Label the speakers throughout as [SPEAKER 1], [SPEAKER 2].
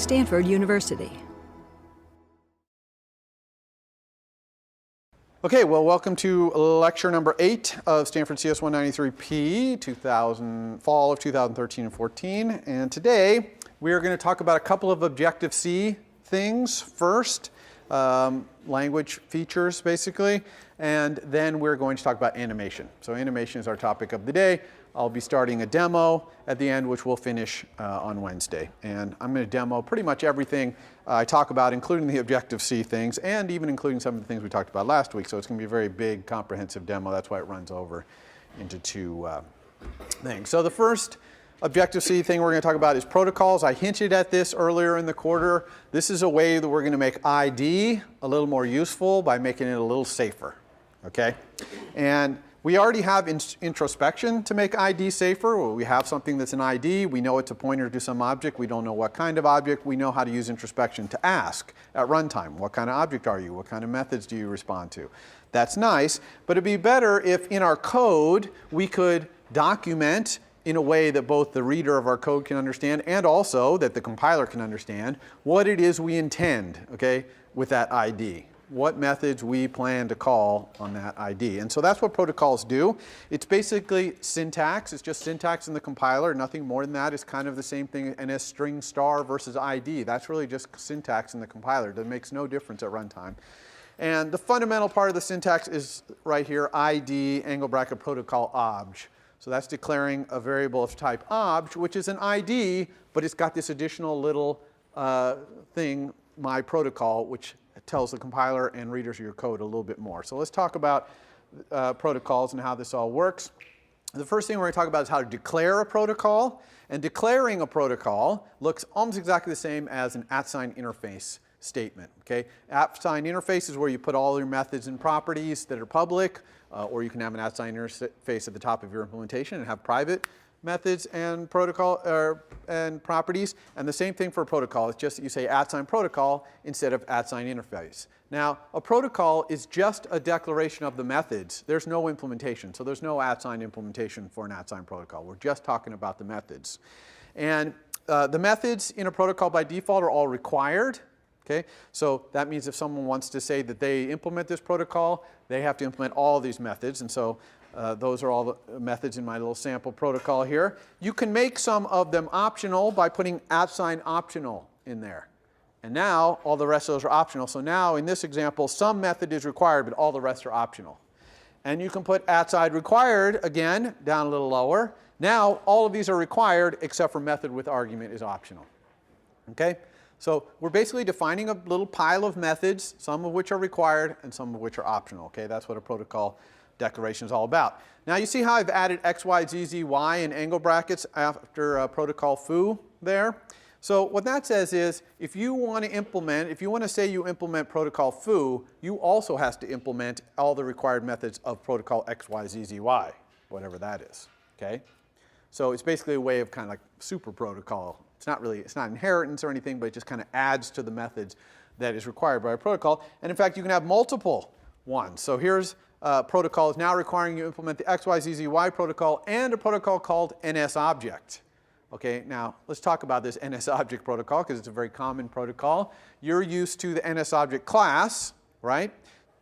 [SPEAKER 1] Stanford University.
[SPEAKER 2] Okay, well, welcome to lecture number 8 of Stanford CS 193P, fall of 2013 and 14. And today we are going to talk about a couple of Objective-C things first, language features basically, and then we're going to talk about animation. So animation is our topic of the day. I'll be starting a demo at the end, which we'll finish on Wednesday. And I'm going to demo pretty much everything I talk about, including the Objective-C things, and even including some of the things we talked about last week. So it's going to be a very big, comprehensive demo. That's why it runs over into two things. So the first Objective-C thing we're going to talk about is protocols. I hinted at this earlier in the quarter. This is a way that we're going to make ID a little more useful by making it a little safer. Okay? And we already have introspection to make ID safer. Well, we have something that's an ID. We know it's a pointer to some object. We don't know what kind of object. We know how to use introspection to ask at runtime, what kind of object are you? What kind of methods do you respond to? That's nice, but it'd be better if in our code we could document in a way that both the reader of our code can understand and also that the compiler can understand what it is we intend, okay, with that ID. What methods we plan to call on that ID. And so that's what protocols do. It's basically syntax. It's just syntax in the compiler, nothing more than that. It's kind of the same thing as string star versus ID. That's really just syntax in the compiler. That makes no difference at runtime. And the fundamental part of the syntax is right here, ID angle bracket protocol obj. So that's declaring a variable of type obj, which is an ID, but it's got this additional little thing, my protocol, which tells the compiler and readers of your code a little bit more. So let's talk about protocols and how this all works. The first thing we're going to talk about is how to declare a protocol. And declaring a protocol looks almost exactly the same as an @interface statement. Okay? @interface is where you put all your methods and properties that are public, or you can have an @interface at the top of your implementation and have private methods and protocol and properties, and the same thing for a protocol. It's just that you say @protocol instead of @interface. Now, a protocol is just a declaration of the methods. There's no implementation, so there's no implementation for an protocol. We're just talking about the methods, and the methods in a protocol by default are all required. Okay, so that means if someone wants to say that they implement this protocol, they have to implement all of these methods, and so those are all the methods in my little sample protocol here. You can make some of them optional by putting @optional in there. And now all the rest of those are optional. So now in this example, some method is required, but all the rest are optional. And you can put @required again, down a little lower. Now all of these are required except for method with argument is optional. Okay? So we're basically defining a little pile of methods, some of which are required and some of which are optional. Okay? That's what a protocol declaration is all about. Now you see how I've added x, y, z, z, y in angle brackets after protocol foo there? So what that says is if you want to say you implement protocol foo, you also has to implement all the required methods of protocol x, y, z, z, y, whatever that is. Okay? So it's basically a way of kind of like super protocol. It's not inheritance or anything, but it just kind of adds to the methods that is required by a protocol. And in fact, you can have multiple ones. So here's protocol is now requiring you implement the x, y, z, z, y protocol and a protocol called NSObject. Okay, now let's talk about this NSObject protocol because it's a very common protocol. You're used to the NSObject class, right?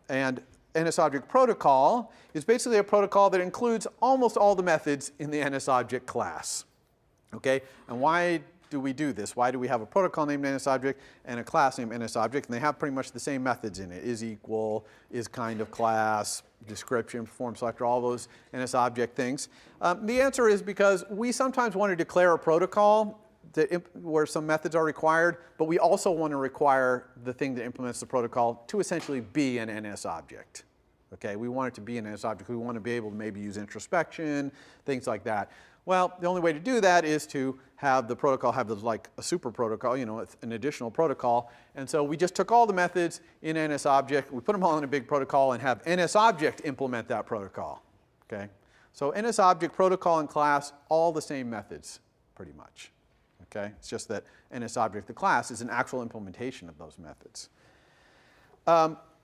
[SPEAKER 2] And NSObject protocol is basically a protocol that includes almost all the methods in the NSObject class. Okay, and why do we do this? Why do we have a protocol named NSObject and a class named NSObject? And they have pretty much the same methods in it. Is equal, is kind of class, description, perform selector, all those NSObject things. The answer is because we sometimes want to declare a protocol where some methods are required, but we also want to require the thing that implements the protocol to essentially be an NSObject. Okay, we want it to be an NSObject. We want to be able to maybe use introspection, things like that. Well, the only way to do that is to have the protocol have like a super protocol, you know, an additional protocol. And so we just took all the methods in NSObject, we put them all in a big protocol and have NSObject implement that protocol. Okay? So NSObject protocol and class, all the same methods, pretty much. Okay? It's just that NSObject, the class, is an actual implementation of those methods.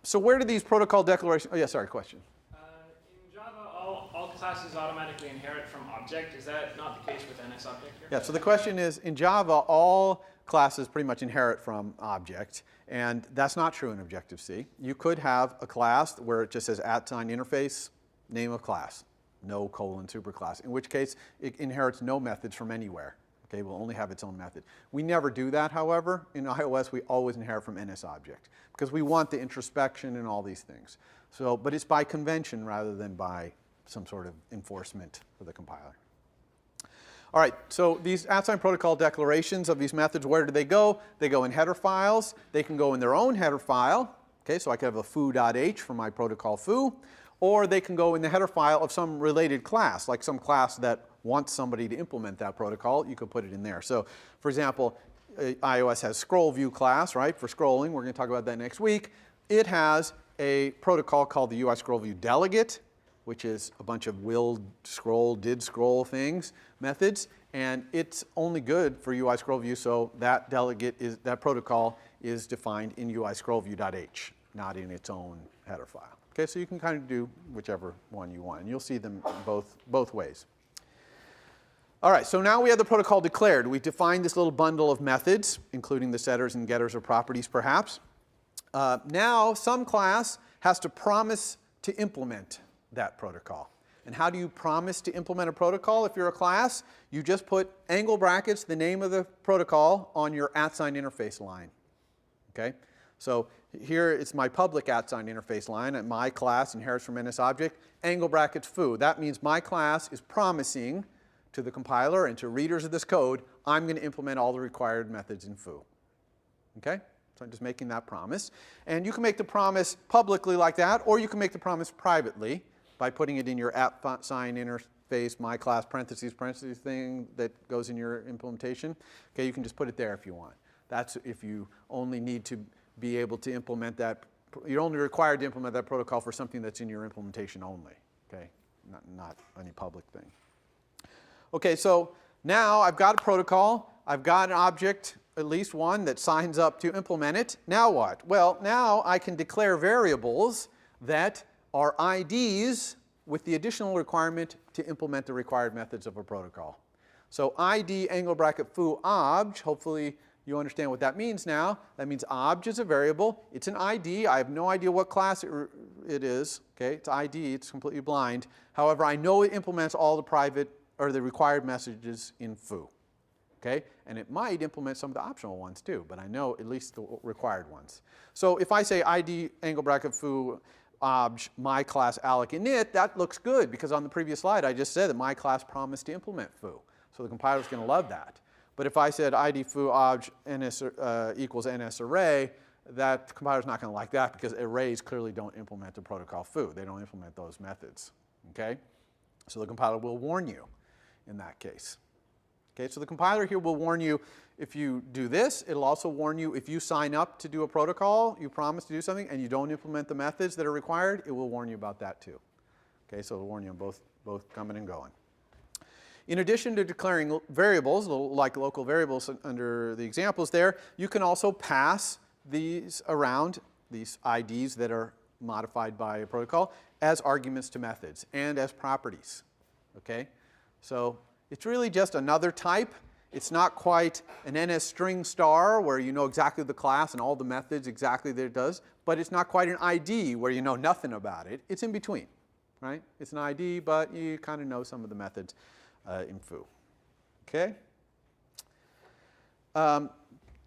[SPEAKER 2] So where do these protocol declarations, oh yeah, sorry, question.
[SPEAKER 3] In Java, all classes automatically inherit from object. Is that not the case with NSObject here?
[SPEAKER 2] Yeah, so the question is, in Java, all classes pretty much inherit from object, and that's not true in Objective-C. You could have a class where it just says @interface, name of class, no : superclass, in which case it inherits no methods from anywhere. Okay, we'll only have its own method. We never do that, however. In iOS, we always inherit from NSObject because we want the introspection and all these things. So, but it's by convention rather than by some sort of enforcement for the compiler. All right, so these @ protocol declarations of these methods, where do they go? They go in header files. They can go in their own header file. Okay, so I could have a foo.h for my protocol foo, or they can go in the header file of some related class, like some class that wants somebody to implement that protocol. You could put it in there. So, for example, iOS has scroll view class, right, for scrolling. We're going to talk about that next week. It has a protocol called the UI scroll view delegate, which is a bunch of will scroll, did scroll things, methods, and it's only good for UI scroll view, so that that protocol is defined in UI scroll view.h, not in its own header file. Okay, so you can kind of do whichever one you want, and you'll see them both ways. All right, so now we have the protocol declared. We defined this little bundle of methods, including the setters and getters or properties, perhaps. Now, some class has to promise to implement that protocol. And how do you promise to implement a protocol if you're a class? You just put angle brackets, the name of the protocol, on your @interface line. Okay? So here it's my public @interface line, and my class inherits from NSObject, angle brackets foo. That means my class is promising to the compiler and to readers of this code, I'm going to implement all the required methods in foo. Okay? So I'm just making that promise. And you can make the promise publicly like that, or you can make the promise privately by putting it in your @interface, my class, parentheses thing that goes in your implementation. Okay, you can just put it there if you want. That's if you only need to be able to implement that. You're only required to implement that protocol for something that's in your implementation only. Okay, not any public thing. Okay, so now I've got a protocol. I've got an object, at least one, that signs up to implement it. Now what? Well, now I can declare variables that are IDs with the additional requirement to implement the required methods of a protocol. So ID angle bracket foo obj, hopefully you understand what that means now. That means obj is a variable. It's an ID. I have no idea what class it is. Okay, it's ID. It's completely blind. However, I know it implements all the private or the required messages in foo. Okay, and it might implement some of the optional ones too, but I know at least the required ones. So if I say ID angle bracket foo obj my class alloc init, that looks good because on the previous slide I just said that my class promised to implement foo. So the compiler's going to love that. But if I said ID foo obj ns equals ns array, that compiler's not going to like that because arrays clearly don't implement the protocol foo. They don't implement those methods. Okay, so the compiler will warn you in that case. Okay, so the compiler here will warn you if you do this. It'll also warn you if you sign up to do a protocol, you promise to do something, and you don't implement the methods that are required, it will warn you about that too. Okay, so it'll warn you on both coming and going. In addition to declaring variables, like local variables under the examples there, you can also pass these around, these IDs that are modified by a protocol, as arguments to methods and as properties. Okay, so it's really just another type. It's not quite an NS string star where you know exactly the class and all the methods exactly that it does, but it's not quite an ID where you know nothing about it. It's in between, right? It's an ID, but you kind of know some of the methods in foo. Okay?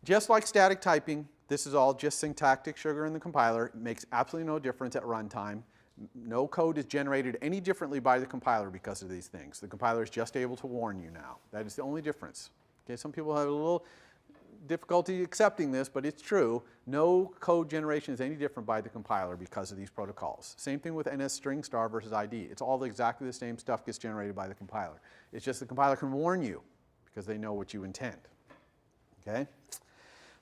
[SPEAKER 2] Just like static typing, this is all just syntactic sugar in the compiler. It makes absolutely no difference at runtime. No code is generated any differently by the compiler because of these things. The compiler is just able to warn you now. That is the only difference. Okay, some people have a little difficulty accepting this, but it's true. No code generation is any different by the compiler because of these protocols. Same thing with NS string star versus ID. It's all exactly the same stuff gets generated by the compiler. It's just the compiler can warn you because they know what you intend. Okay?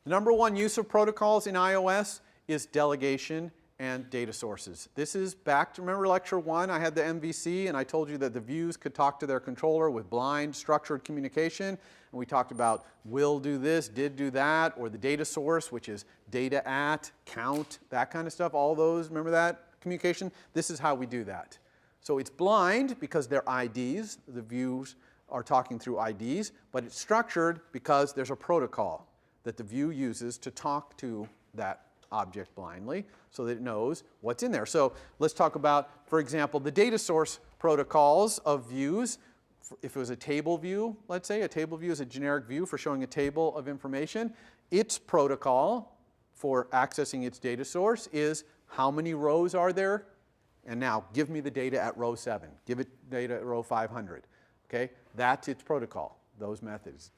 [SPEAKER 2] The number one use of protocols in iOS is delegation and data sources. This is back to, remember lecture 1, I had the MVC and I told you that the views could talk to their controller with blind structured communication. And we talked about will do this, did do that, or the data source, which is data at, count, that kind of stuff. All those, remember that communication? This is how we do that. So it's blind because they're IDs. The views are talking through IDs, but it's structured because there's a protocol that the view uses to talk to that object blindly so that it knows what's in there. So let's talk about, for example, the data source protocols of views. If it was a table view, let's say, a table view is a generic view for showing a table of information. Its protocol for accessing its data source is how many rows are there? And now give me the data at row 7. Give it data at row 500. Okay? That's its protocol, those methods,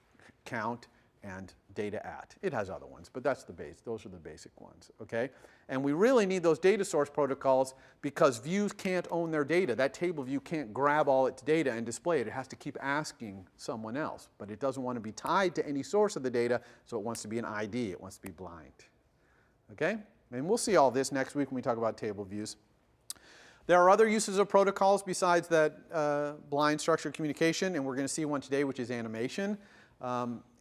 [SPEAKER 2] count and data at. It has other ones, but that's the base. Those are the basic ones. Okay? And we really need those data source protocols because views can't own their data. That table view can't grab all its data and display it. It has to keep asking someone else. But it doesn't want to be tied to any source of the data, so it wants to be an ID. It wants to be blind. Okay? And we'll see all this next week when we talk about table views. There are other uses of protocols besides that blind structured communication, and we're going to see one today, which is animation.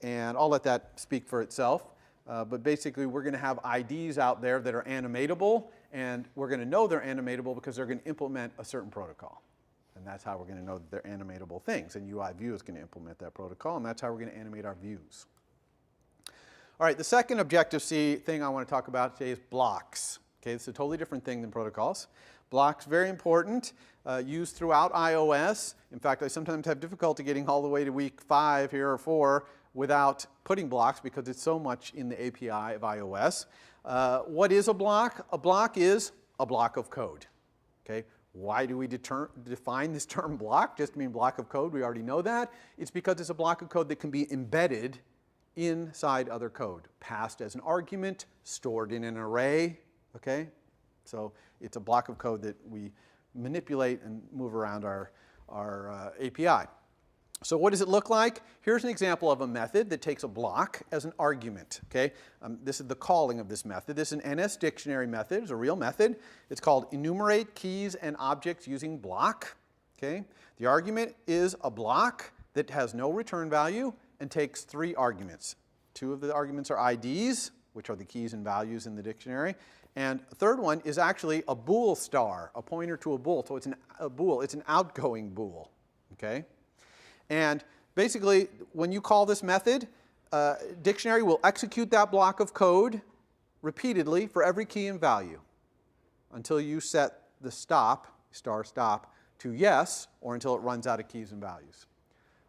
[SPEAKER 2] And I'll let that speak for itself. But basically, we're going to have IDs out there that are animatable, and we're going to know they're animatable because they're going to implement a certain protocol. And that's how we're going to know that they're animatable things. And UI View is going to implement that protocol, and that's how we're going to animate our views. All right, the second Objective-C thing I want to talk about today is blocks. Okay, it's a totally different thing than protocols. Blocks, very important, used throughout iOS. In fact, I sometimes have difficulty getting all the way to week 5 here or 4 without putting blocks because it's so much in the API of iOS. What is a block? A block is a block of code. Okay? Why do we define this term block? Just to mean block of code, we already know that. It's because it's a block of code that can be embedded inside other code, passed as an argument, stored in an array. Okay? So it's a block of code that we manipulate and move around our API. So what does it look like? Here's an example of a method that takes a block as an argument. Okay? This is the calling of this method. This is an NS dictionary method. It's a real method. It's called enumerate keys and objects using block. Okay? The argument is a block that has no return value and takes 3 arguments. 2 of the arguments are IDs, which are the keys and values in the dictionary. And the third one is actually a bool star, a pointer to a bool. So it's a bool. It's an outgoing bool. Okay? And basically, when you call this method, dictionary will execute that block of code repeatedly for every key and value until you set the stop, star stop, to yes, or until it runs out of keys and values.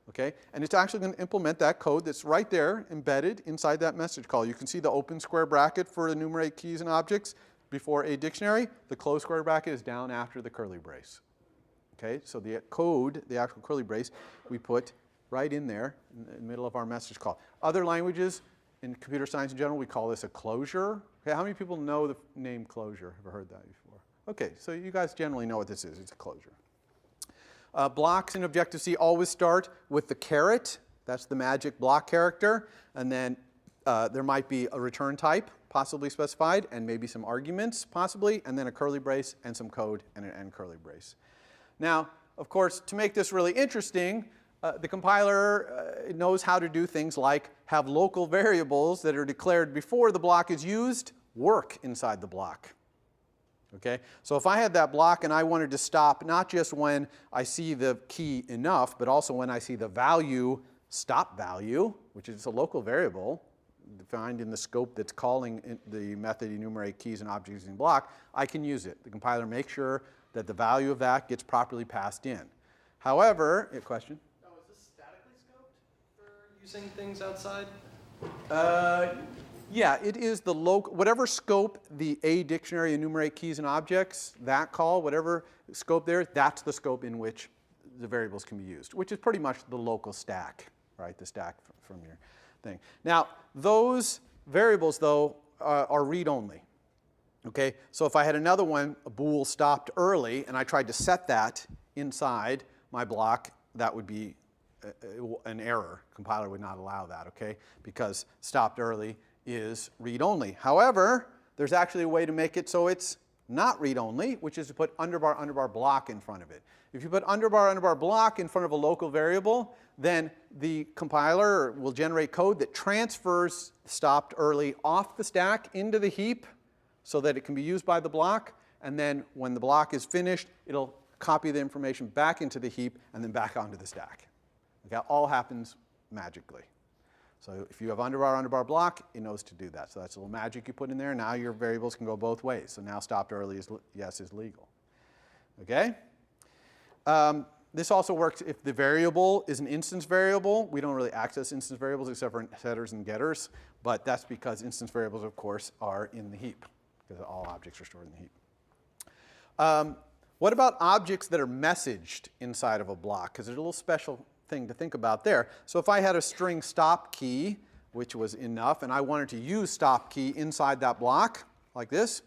[SPEAKER 2] Okay? And it's actually going to implement that code that's right there embedded inside that message call. You can see the open square bracket for enumerate keys and objects before a dictionary. The closed square bracket is down after the curly brace. Okay? So the code, the actual curly brace, we put right in there in the middle of our message call. Other languages, in computer science in general, we call this a closure. Okay? How many people know the name closure? Ever heard that before? Okay, so you guys generally know what this is. It's a closure. Blocks in Objective-C always start with the caret. That's the magic block character. And then there might be a return type possibly specified and maybe some arguments possibly, and then a curly brace and some code and an end curly brace. Now, of course, to make this really interesting, the compiler knows how to do things like have local variables that are declared before the block is used work inside the block. Okay? So if I had that block and I wanted to stop not just when I see the key enough, but also when I see the value, stop value, which is a local variable defined in the scope that's calling the method enumerate keys and objects using block, I can use it. The compiler makes sure that the value of that gets properly passed in. However, a question?
[SPEAKER 1] Oh, is this statically scoped for using things outside?
[SPEAKER 2] Yeah, it is the local, whatever scope the A dictionary enumerate keys and objects, that call, whatever scope there, that's the scope in which the variables can be used, which is pretty much the local stack, right? The stack from your thing. Now, those variables, though, are read-only. Okay, so if I had another one, a bool stopped early, and I tried to set that inside my block, that would be an error. Compiler would not allow that, okay? Because stopped early is read-only. However, there's actually a way to make it so it's not read-only, which is to put underbar block in front of it. If you put underbar block in front of a local variable, then the compiler will generate code that transfers stopped early off the stack into the heap so that it can be used by the block, and then when the block is finished, it'll copy the information back into the heap and then back onto the stack. Okay, all happens magically. So if you have underbar block, it knows to do that. So that's a little magic you put in there. Now your variables can go both ways. So now stopped early is yes is legal. Okay? This also works if the variable is an instance variable. We don't really access instance variables except for setters and getters, but that's because instance variables, of course, are in the heap, because all objects are stored in the heap. What about objects that are messaged inside of a block? Because there's a little special thing to think about there. So if I had a string stop key, which was enough, and I wanted to use stop key inside that block, like this,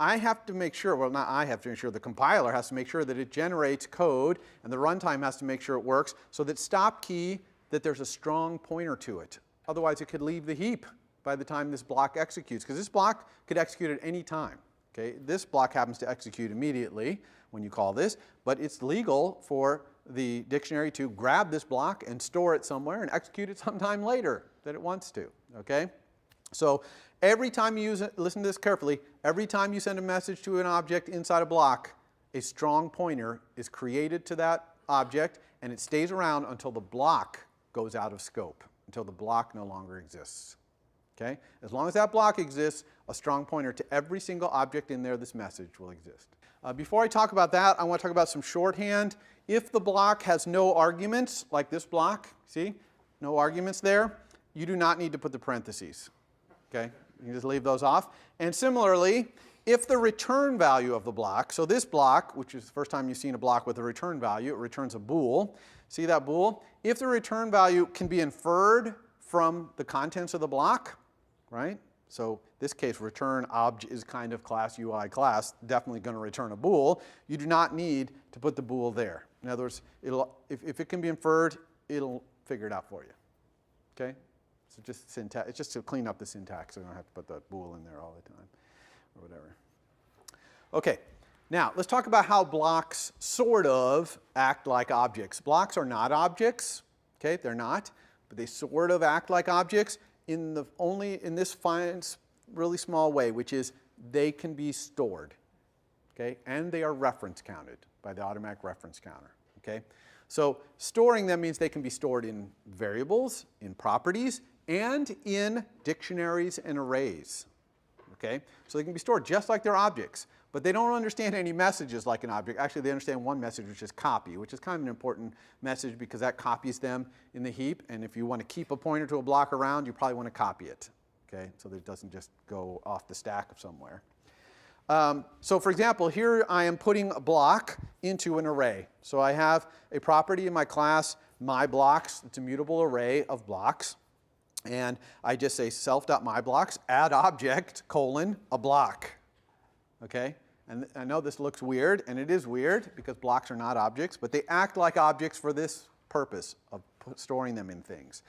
[SPEAKER 2] I have to make sure, well, not I have to make sure, the compiler has to make sure that it generates code, and the runtime has to make sure it works, so that stop key, that there's a strong pointer to it. Otherwise, it could leave the heap by the time this block executes, because this block could execute at any time. Okay? This block happens to execute immediately when you call this, but it's legal for the dictionary to grab this block and store it somewhere and execute it sometime later that it wants to. Okay? So every time you use it, listen to this carefully, every time you send a message to an object inside a block, a strong pointer is created to that object, and it stays around until the block goes out of scope, until the block no longer exists. Okay? As long as that block exists, a strong pointer to every single object in there, this message will exist. Before I talk about that, I want to talk about some shorthand. If the block has no arguments, like this block, see, no arguments there, you do not need to put the parentheses. Okay? You can just leave those off. And similarly, if the return value of the block, so this block, which is the first time you've seen a block with a return value, it returns a bool. See that bool? If the return value can be inferred from the contents of the block, right? So this case, return obj is kind of class UI class, definitely going to return a bool. You do not need to put the bool there. In other words, if it can be inferred, it'll figure it out for you. Okay? So just syntax, it's just to clean up the syntax, so you don't have to put the bool in there all the time, or whatever. Okay, now let's talk about how blocks sort of act like objects. Blocks are not objects, okay? They're not, but they sort of act like objects only in this really small way, which is they can be stored, okay? And they are reference counted by the automatic reference counter, okay? So storing them means they can be stored in variables, in properties, and in dictionaries and arrays. Okay? So they can be stored just like they're objects, but they don't understand any messages like an object. Actually, they understand one message, which is copy, which is kind of an important message because that copies them in the heap, and if you want to keep a pointer to a block around, you probably want to copy it, okay? So that it doesn't just go off the stack somewhere. So for example, here I am putting a block into an array. So I have a property in my class, myBlocks. It's a mutable array of blocks. And I just say self.myBlocks, add object, colon, a block. Okay? And I know this looks weird, and it is weird because blocks are not objects, but they act like objects for this purpose of storing them in things.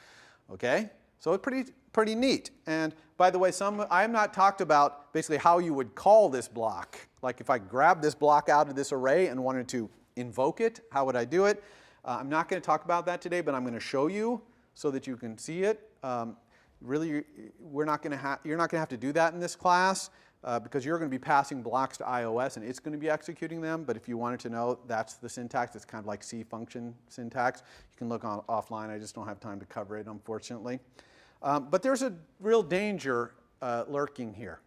[SPEAKER 2] Okay? So it's pretty neat. And by the way, I have not talked about basically how you would call this block. Like if I grab this block out of this array and wanted to invoke it, how would I do it? I'm not going to talk about that today, but I'm going to show you so that you can see it. Really, you're not going to have to do that in this class because you're going to be passing blocks to iOS and it's going to be executing them. But if you wanted to know, that's the syntax. It's kind of like C function syntax. You can look offline. I just don't have time to cover it, unfortunately. But there's a real danger lurking here,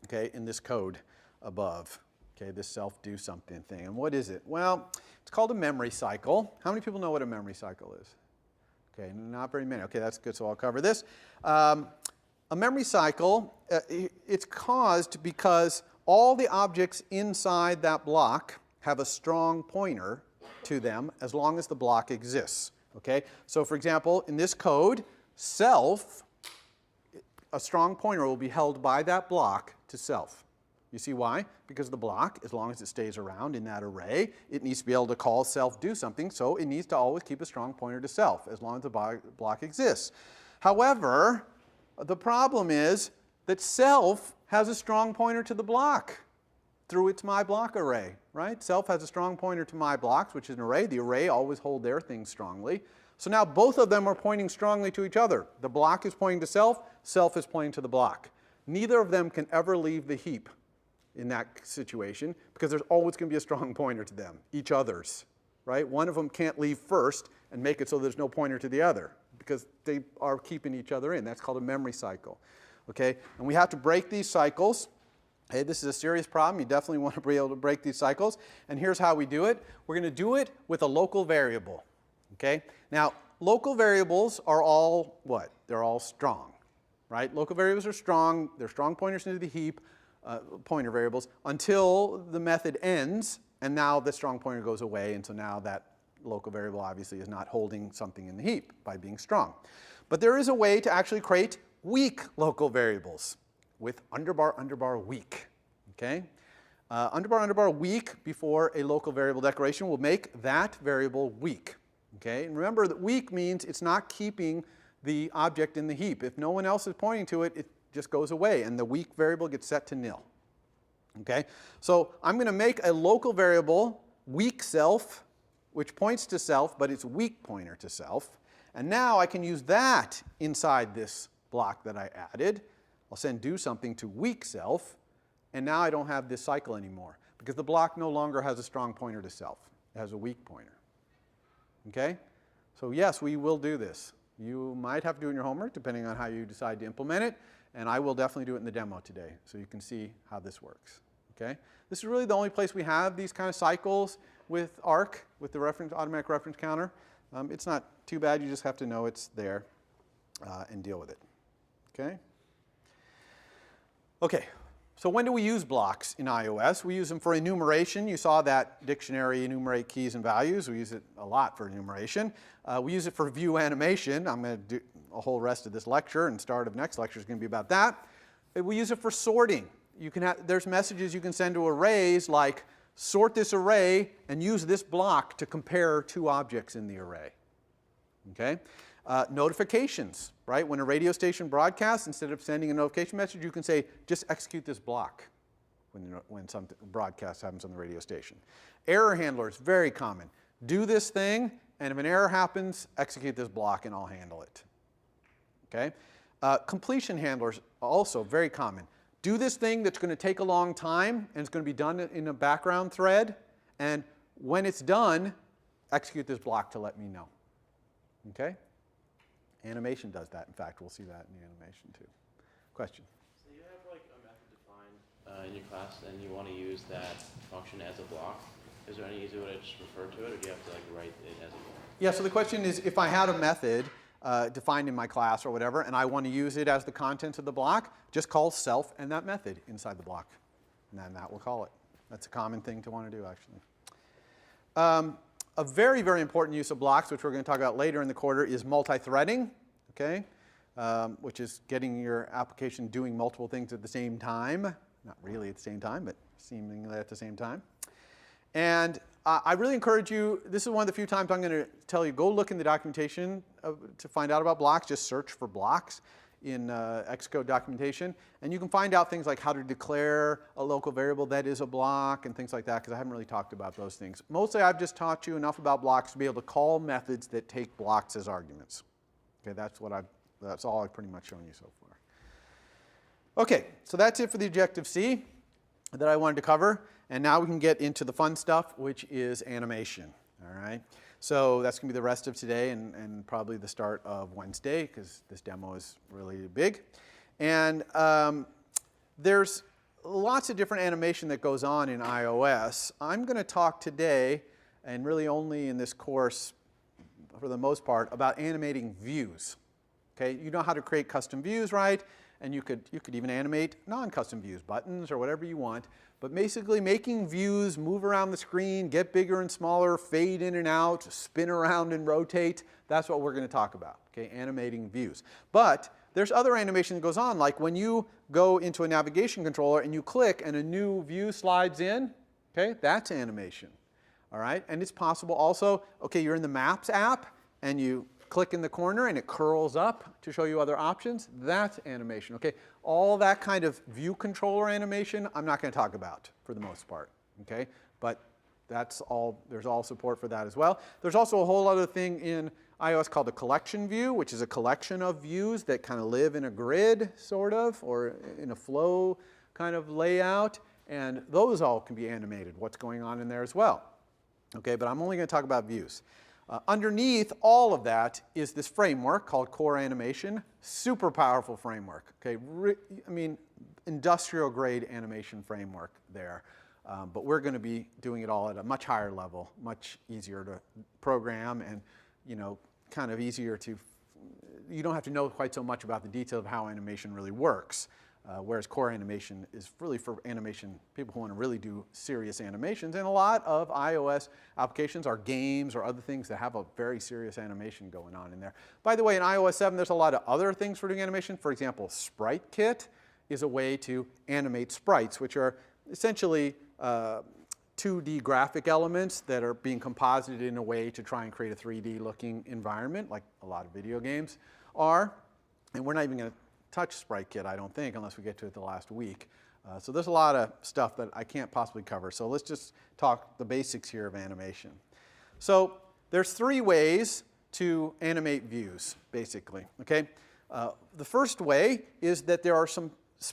[SPEAKER 2] okay, in this code above, okay, this self-do something thing. And what is it? Well, it's called a memory cycle. How many people know what a memory cycle is? Okay, not very many. Okay, that's good, so I'll cover this. A memory cycle, it's caused because all the objects inside that block have a strong pointer to them as long as the block exists. Okay, so for example, in this code, self, a strong pointer will be held by that block to self. You see why? Because the block, as long as it stays around in that array, it needs to be able to call self do something, so it needs to always keep a strong pointer to self as long as the block exists. However, the problem is that self has a strong pointer to the block through its myBlock array, right? Self has a strong pointer to myBlocks, which is an array. The array always hold their things strongly. So now both of them are pointing strongly to each other. The block is pointing to self is pointing to the block. Neither of them can ever leave the heap in that situation because there's always going to be a strong pointer to them, each other's, right? One of them can't leave first and make it so there's no pointer to the other because they are keeping each other in. That's called a memory cycle. Okay? And we have to break these cycles. Hey, this is a serious problem. You definitely want to be able to break these cycles. And here's how we do it. We're going to do it with a local variable. Okay? Now, local variables are all what? They're all strong, right? Local variables are strong. They're strong pointers into the heap, pointer variables, until the method ends, and now the strong pointer goes away, and so now that local variable obviously is not holding something in the heap by being strong. But there is a way to actually create weak local variables with underbar, underbar, weak. Okay? Underbar, underbar, weak before a local variable declaration will make that variable weak. Okay? And remember that weak means it's not keeping the object in the heap. If no one else is pointing to it, it just goes away, and the weak variable gets set to nil. Okay? So I'm going to make a local variable, weak self, which points to self, but it's weak pointer to self. And now I can use that inside this block that I added. I'll send do something to weak self, and now I don't have this cycle anymore, because the block no longer has a strong pointer to self. It has a weak pointer. Okay? So yes, we will do this. You might have to do it in your homework, depending on how you decide to implement it, and I will definitely do it in the demo today, so you can see how this works. Okay? This is really the only place we have these kind of cycles with ARC, with the automatic reference counter. It's not too bad. You just have to know it's there and deal with it. Okay? Okay. So when do we use blocks in iOS? We use them for enumeration. You saw that dictionary enumerate keys and values. We use it a lot for enumeration. We use it for view animation. I'm going to do a whole rest of this lecture, and start of next lecture is going to be about that. We use it for sorting. There's messages you can send to arrays like, sort this array and use this block to compare two objects in the array. Okay? Notifications, right? When a radio station broadcasts, instead of sending a notification message, you can say, just execute this block when some broadcast happens on the radio station. Error handlers, very common. Do this thing, and if an error happens, execute this block and I'll handle it. Okay? Completion handlers, also very common. Do this thing that's going to take a long time, and it's going to be done in a background thread, and when it's done, execute this block to let me know. Okay? Animation does that. In fact, we'll see that in the animation too. Question?
[SPEAKER 4] So you have like a method defined in your class, and you want to use that function as a block. Is there any easy way to just refer to it, or do you have to like write it as a block?
[SPEAKER 2] Yeah, so the question is, if I had a method defined in my class or whatever, and I want to use it as the contents of the block, just call self and that method inside the block. And then that will call it. That's a common thing to want to do, actually. A very, very important use of blocks, which we're going to talk about later in the quarter, is multi-threading, okay? Which is getting your application doing multiple things at the same time. Not really at the same time, but seemingly at the same time. And I really encourage you, this is one of the few times I'm going to tell you, go look in the documentation to find out about blocks. Just search for blocks in Xcode documentation. And you can find out things like how to declare a local variable that is a block and things like that, because I haven't really talked about those things. Mostly I've just taught you enough about blocks to be able to call methods that take blocks as arguments. Okay, that's all I've pretty much shown you so far. Okay, so that's it for the Objective-C that I wanted to cover. And now we can get into the fun stuff, which is animation. All right? So that's going to be the rest of today and probably the start of Wednesday, because this demo is really big. And there's lots of different animation that goes on in iOS. I'm going to talk today, and really only in this course for the most part, about animating views. Okay? You know how to create custom views, right? And you could even animate non-custom views, buttons or whatever you want. But basically making views move around the screen, get bigger and smaller, fade in and out, spin around and rotate, that's what we're going to talk about, okay? Animating views. But there's other animation that goes on, like when you go into a navigation controller and you click and a new view slides in, okay? That's animation, all right? And it's possible also, okay, you're in the Maps app and you click in the corner and it curls up to show you other options. That's animation, okay? All that kind of view controller animation, I'm not going to talk about for the most part, okay? But that's all, there's all support for that as well. There's also a whole other thing in iOS called a collection view, which is a collection of views that kind of live in a grid, sort of, or in a flow kind of layout. And those all can be animated, what's going on in there as well. Okay, but I'm only going to talk about views. Underneath all of that is this framework called Core Animation. Super powerful framework. Okay, I mean, industrial grade animation framework there. But we're going to be doing it all at a much higher level, much easier to program, and kind of easier to. You don't have to know quite so much about the detail of how animation really works. Whereas core animation is really for animation, people who want to really do serious animations. And a lot of iOS applications are games or other things that have a very serious animation going on in there. By the way, in iOS 7, there's a lot of other things for doing animation. For example, SpriteKit is a way to animate sprites, which are essentially 2D graphic elements that are being composited in a way to try and create a 3D looking environment, like a lot of video games are. And we're not even going to touch SpriteKit, I don't think, unless we get to it the last week. So there's a lot of stuff that I can't possibly cover. So let's just talk the basics here of animation. So there's 3 ways to animate views, basically. Okay? The first way is that there are some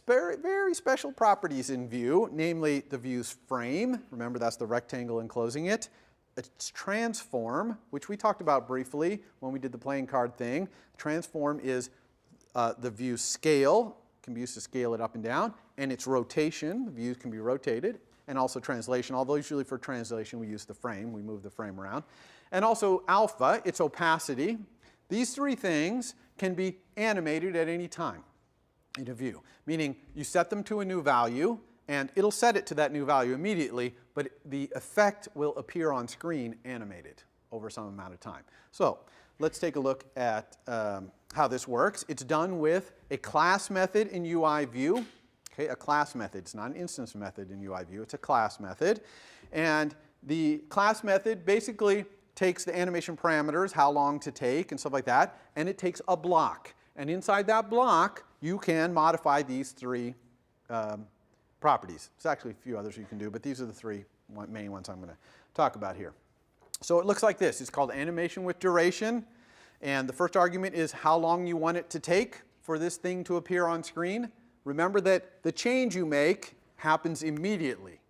[SPEAKER 2] very special properties in View, namely the view's frame. Remember, that's the rectangle enclosing it. Its transform, which we talked about briefly when we did the playing card thing. Transform is the view's scale, can be used to scale it up and down, and its rotation, the views can be rotated, and also translation, although usually for translation we use the frame, we move the frame around. And also alpha, its opacity. These 3 things can be animated at any time in a view, meaning you set them to a new value, and it'll set it to that new value immediately, but the effect will appear on screen animated over some amount of time. So let's take a look at how this works. It's done with a class method in UI View. Okay, a class method. It's not an instance method in UI View. It's a class method. And the class method basically takes the animation parameters, how long to take and stuff like that, and it takes a block. And inside that block, you can modify these 3 properties. There's actually a few others you can do, but these are the 3 main ones I'm going to talk about here. So it looks like this. It's called animation with duration. And the first argument is how long you want it to take for this thing to appear on screen. Remember that the change you make happens immediately.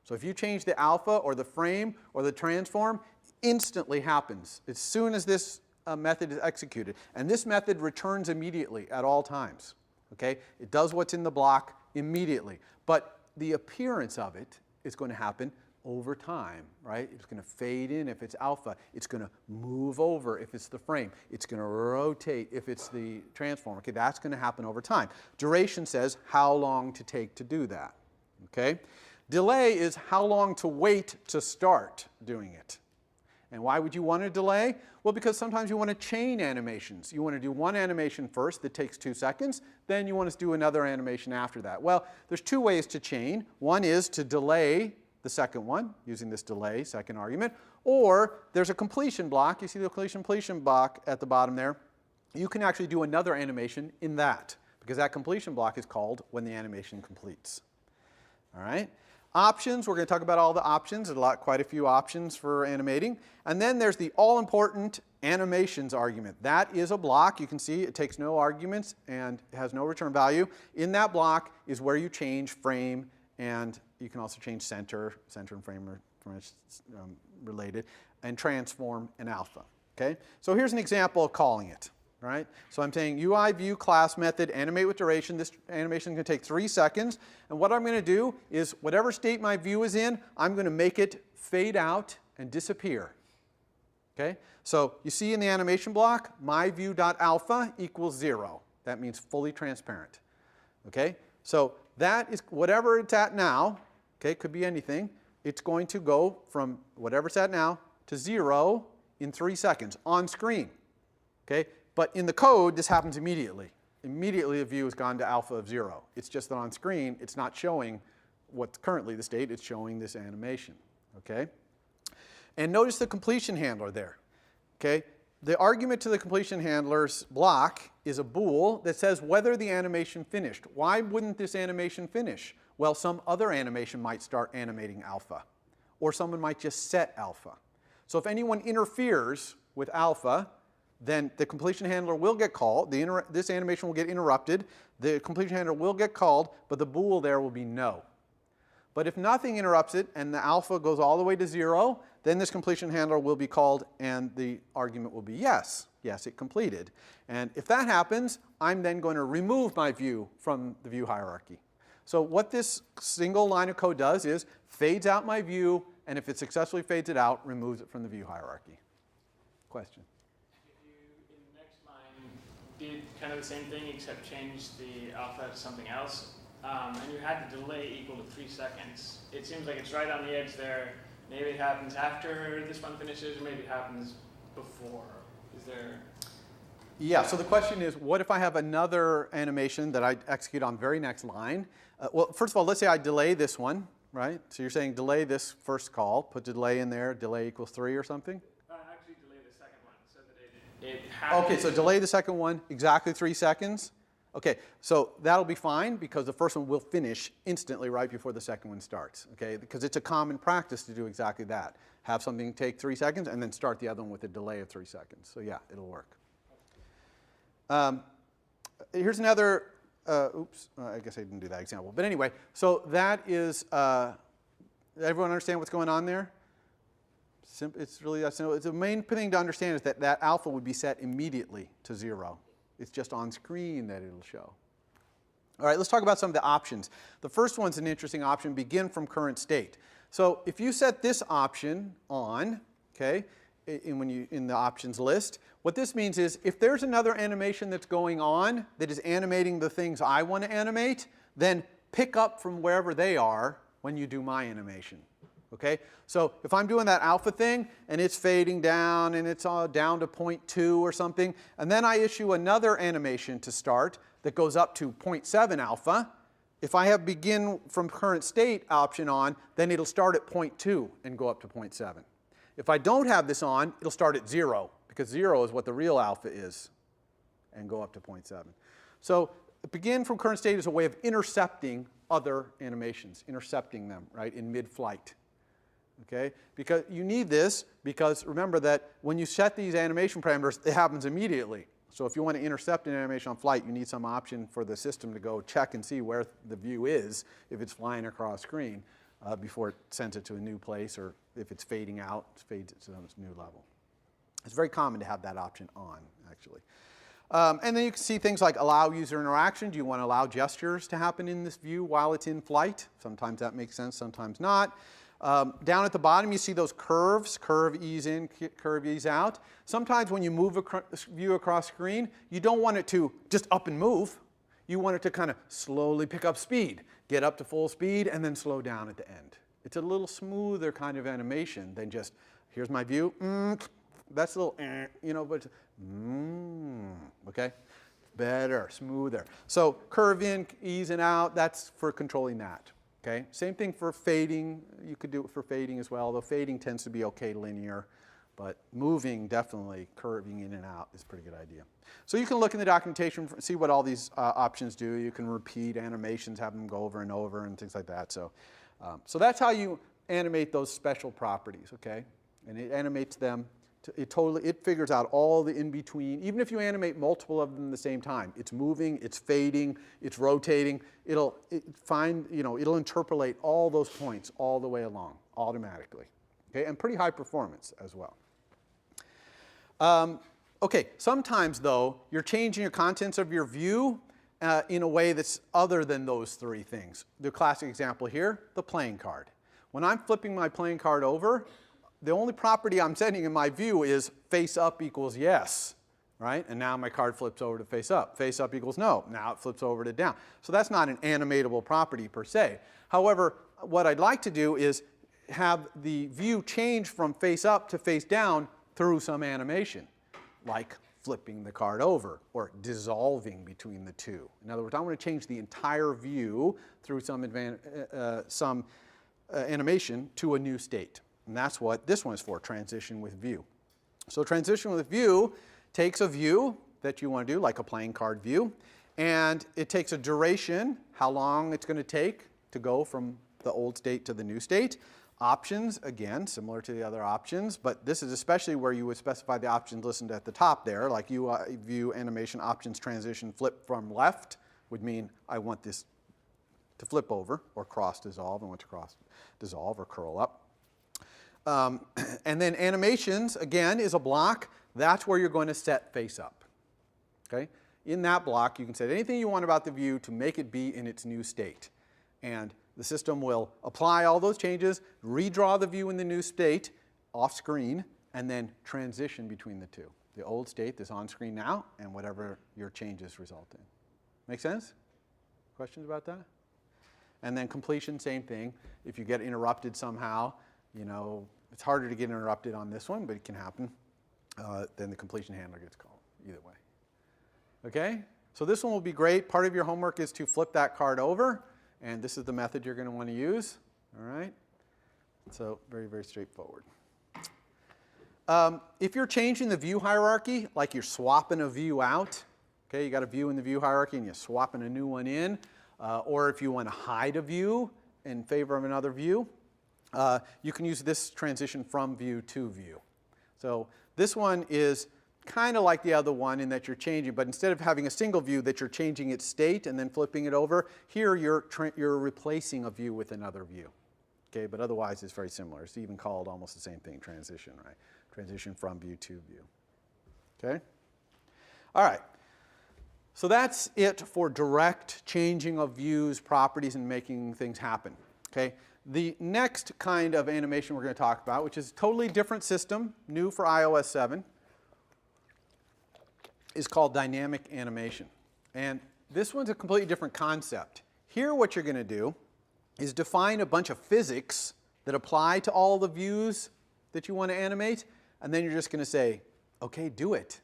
[SPEAKER 2] So if you change the alpha or the frame or the transform, instantly happens as soon as this method is executed. And this method returns immediately at all times. Okay? It does what's in the block immediately. But the appearance of it is going to happen over time, right? It's going to fade in if it's alpha. It's going to move over if it's the frame. It's going to rotate if it's the transform. Okay, that's going to happen over time. Duration says how long to take to do that. Okay? Delay is how long to wait to start doing it. And why would you want to delay? Well, because sometimes you want to chain animations. You want to do one animation first that takes 2 seconds, then you want to do another animation after that. Well, there's 2 ways to chain. One is to delay the second one, using this delay, second argument, or there's a completion block. You see the completion block at the bottom there? You can actually do another animation in that, because that completion block is called when the animation completes. All right? Options, we're going to talk about all the options. There's quite a few options for animating. And then there's the all-important animations argument. That is a block. You can see it takes no arguments and has no return value. In that block is where you change frame, and you can also change center and frame are related, and transform and alpha. Okay? So here's an example of calling it. Right? So I'm saying UI View class method, animate with duration. This animation can take 3 seconds. And what I'm going to do is whatever state my view is in, I'm going to make it fade out and disappear. Okay? So you see in the animation block, myView.alpha equals 0. That means fully transparent. Okay? So that is whatever it's at now. Okay? It could be anything. It's going to go from whatever it's at now to 0 in 3 seconds on screen. Okay? But in the code, this happens immediately. Immediately, the view has gone to alpha of 0. It's just that on screen, it's not showing what's currently the state. It's showing this animation. Okay? And notice the completion handler there. Okay? The argument to the completion handler's block is a bool that says whether the animation finished. Why wouldn't this animation finish? Well, some other animation might start animating alpha, or someone might just set alpha. So if anyone interferes with alpha, then the completion handler will get called. This animation will get interrupted. The completion handler will get called, but the bool there will be no. But if nothing interrupts it and the alpha goes all the way to 0, then this completion handler will be called and the argument will be yes. Yes, it completed. And if that happens, I'm then going to remove my view from the view hierarchy. So what this single line of code does is fades out my view, and if it successfully fades it out, removes it from the view hierarchy. Question?
[SPEAKER 3] If you, in the next line, did kind of the same thing except change the alpha to something else, and you had the delay equal to 3 seconds, it seems like it's right on the edge there. Maybe it happens after this one finishes, or maybe it happens before. Is there...
[SPEAKER 2] Yeah, so the question is, what if I have another animation that I execute on the very next line? Well, first of all, let's say I delay this one, right? So you're saying delay this first call, put the delay in there, delay equals 3 or something?
[SPEAKER 3] Actually delay the second one so that it happens.
[SPEAKER 2] Okay, so delay the second one exactly 3 seconds. Okay, so that'll be fine because the first one will finish instantly right before the second one starts, okay? Because it's a common practice to do exactly that. Have something take 3 seconds and then start the other one with a delay of 3 seconds. So yeah, it'll work. Here's another, I guess I didn't do that example. But anyway, so that is, everyone understand what's going on there? It's really that simple. The main thing to understand is that that alpha would be set immediately to 0. It's just on screen that it'll show. All right, let's talk about some of the options. The first one's an interesting option, begin from current state. So if you set this option on, okay, in the options list, what this means is if there's another animation that's going on that is animating the things I want to animate, then pick up from wherever they are when you do my animation. Okay? So if I'm doing that alpha thing and it's fading down and it's all down to 0.2 or something, and then I issue another animation to start that goes up to 0.7 alpha, if I have begin from current state option on, then it'll start at 0.2 and go up to 0.7. If I don't have this on, it'll start at 0 because 0 is what the real alpha is and go up to 0.7. So begin from current state is a way of intercepting other animations, intercepting them, right, in mid-flight. Okay? Because you need this because remember that when you set these animation parameters, it happens immediately. So if you want to intercept an animation on flight, you need some option for the system to go check and see where the view is if it's flying across screen before it sends it to a new place, or if it's fading out, it fades it to a new level. It's very common to have that option on, actually. And then you can see things like allow user interaction. Do you want to allow gestures to happen in this view while it's in flight? Sometimes that makes sense, sometimes not. Down at the bottom, you see those curves, curve ease in, curve ease out. Sometimes when you move a view across screen, you don't want it to just up and move. You want it to kind of slowly pick up speed, get up to full speed, and then slow down at the end. It's a little smoother kind of animation than just, here's my view, that's a little, you know, but okay? Better, smoother. So curve in, ease and out, that's for controlling that. Okay? Same thing for fading. You could do it for fading as well, though fading tends to be okay linear. But moving, definitely, curving in and out is a pretty good idea. So you can look in the documentation, see what all these options do. You can repeat animations, have them go over and over and things like that. So, so that's how you animate those special properties, okay? And it animates them. It figures out all the in-between. Even if you animate multiple of them at the same time, it's moving, it's fading, it's rotating. It'll interpolate all those points all the way along automatically. Okay, and pretty high performance as well. Okay, sometimes though, you're changing your contents of your view in a way that's other than those three things. The classic example here, the playing card. When I'm flipping my playing card over, the only property I'm setting in my view is face up equals yes, right? And now my card flips over to face up. Face up equals no. Now it flips over to down. So that's not an animatable property per se. However, what I'd like to do is have the view change from face up to face down through some animation, like flipping the card over or dissolving between the two. In other words, I want to change the entire view through some animation to a new state. And that's what this one is for, transition with view. So transition with view takes a view that you want to do, like a playing card view, and it takes a duration, how long it's going to take to go from the old state to the new state. Options, again, similar to the other options, but this is especially where you would specify the options listed at the top there, like UI view animation options transition flip from left would mean I want this to flip over or cross dissolve, and what's cross dissolve or curl up. And then animations, again, is a block. That's where you're going to set face up. Okay? In that block, you can set anything you want about the view to make it be in its new state. And the system will apply all those changes, redraw the view in the new state off screen, and then transition between the two. The old state that's on screen now and whatever your changes result in. Make sense? Questions about that? And then completion, same thing. If you get interrupted somehow, you know, it's harder to get interrupted on this one, but it can happen. Then the completion handler gets called either way. Okay? So this one will be great. Part of your homework is to flip that card over, and this is the method you're going to want to use. All right? So very, very straightforward. If you're changing the view hierarchy, like you're swapping a view out, okay, you got a view in the view hierarchy and you're swapping a new one in, or if you want to hide a view in favor of another view, you can use this transition from view to view. So this one is kind of like the other one in that you're changing, but instead of having a single view that you're changing its state and then flipping it over, here you're replacing a view with another view. Okay, but otherwise it's very similar. It's even called almost the same thing, transition, right? Transition from view to view. Okay? All right. So that's it for direct changing of views, properties, and making things happen. Okay? The next kind of animation we're going to talk about, which is a totally different system, new for iOS 7, is called dynamic animation. And this one's a completely different concept. Here what you're going to do is define a bunch of physics that apply to all the views that you want to animate, and then you're just going to say, okay, do it.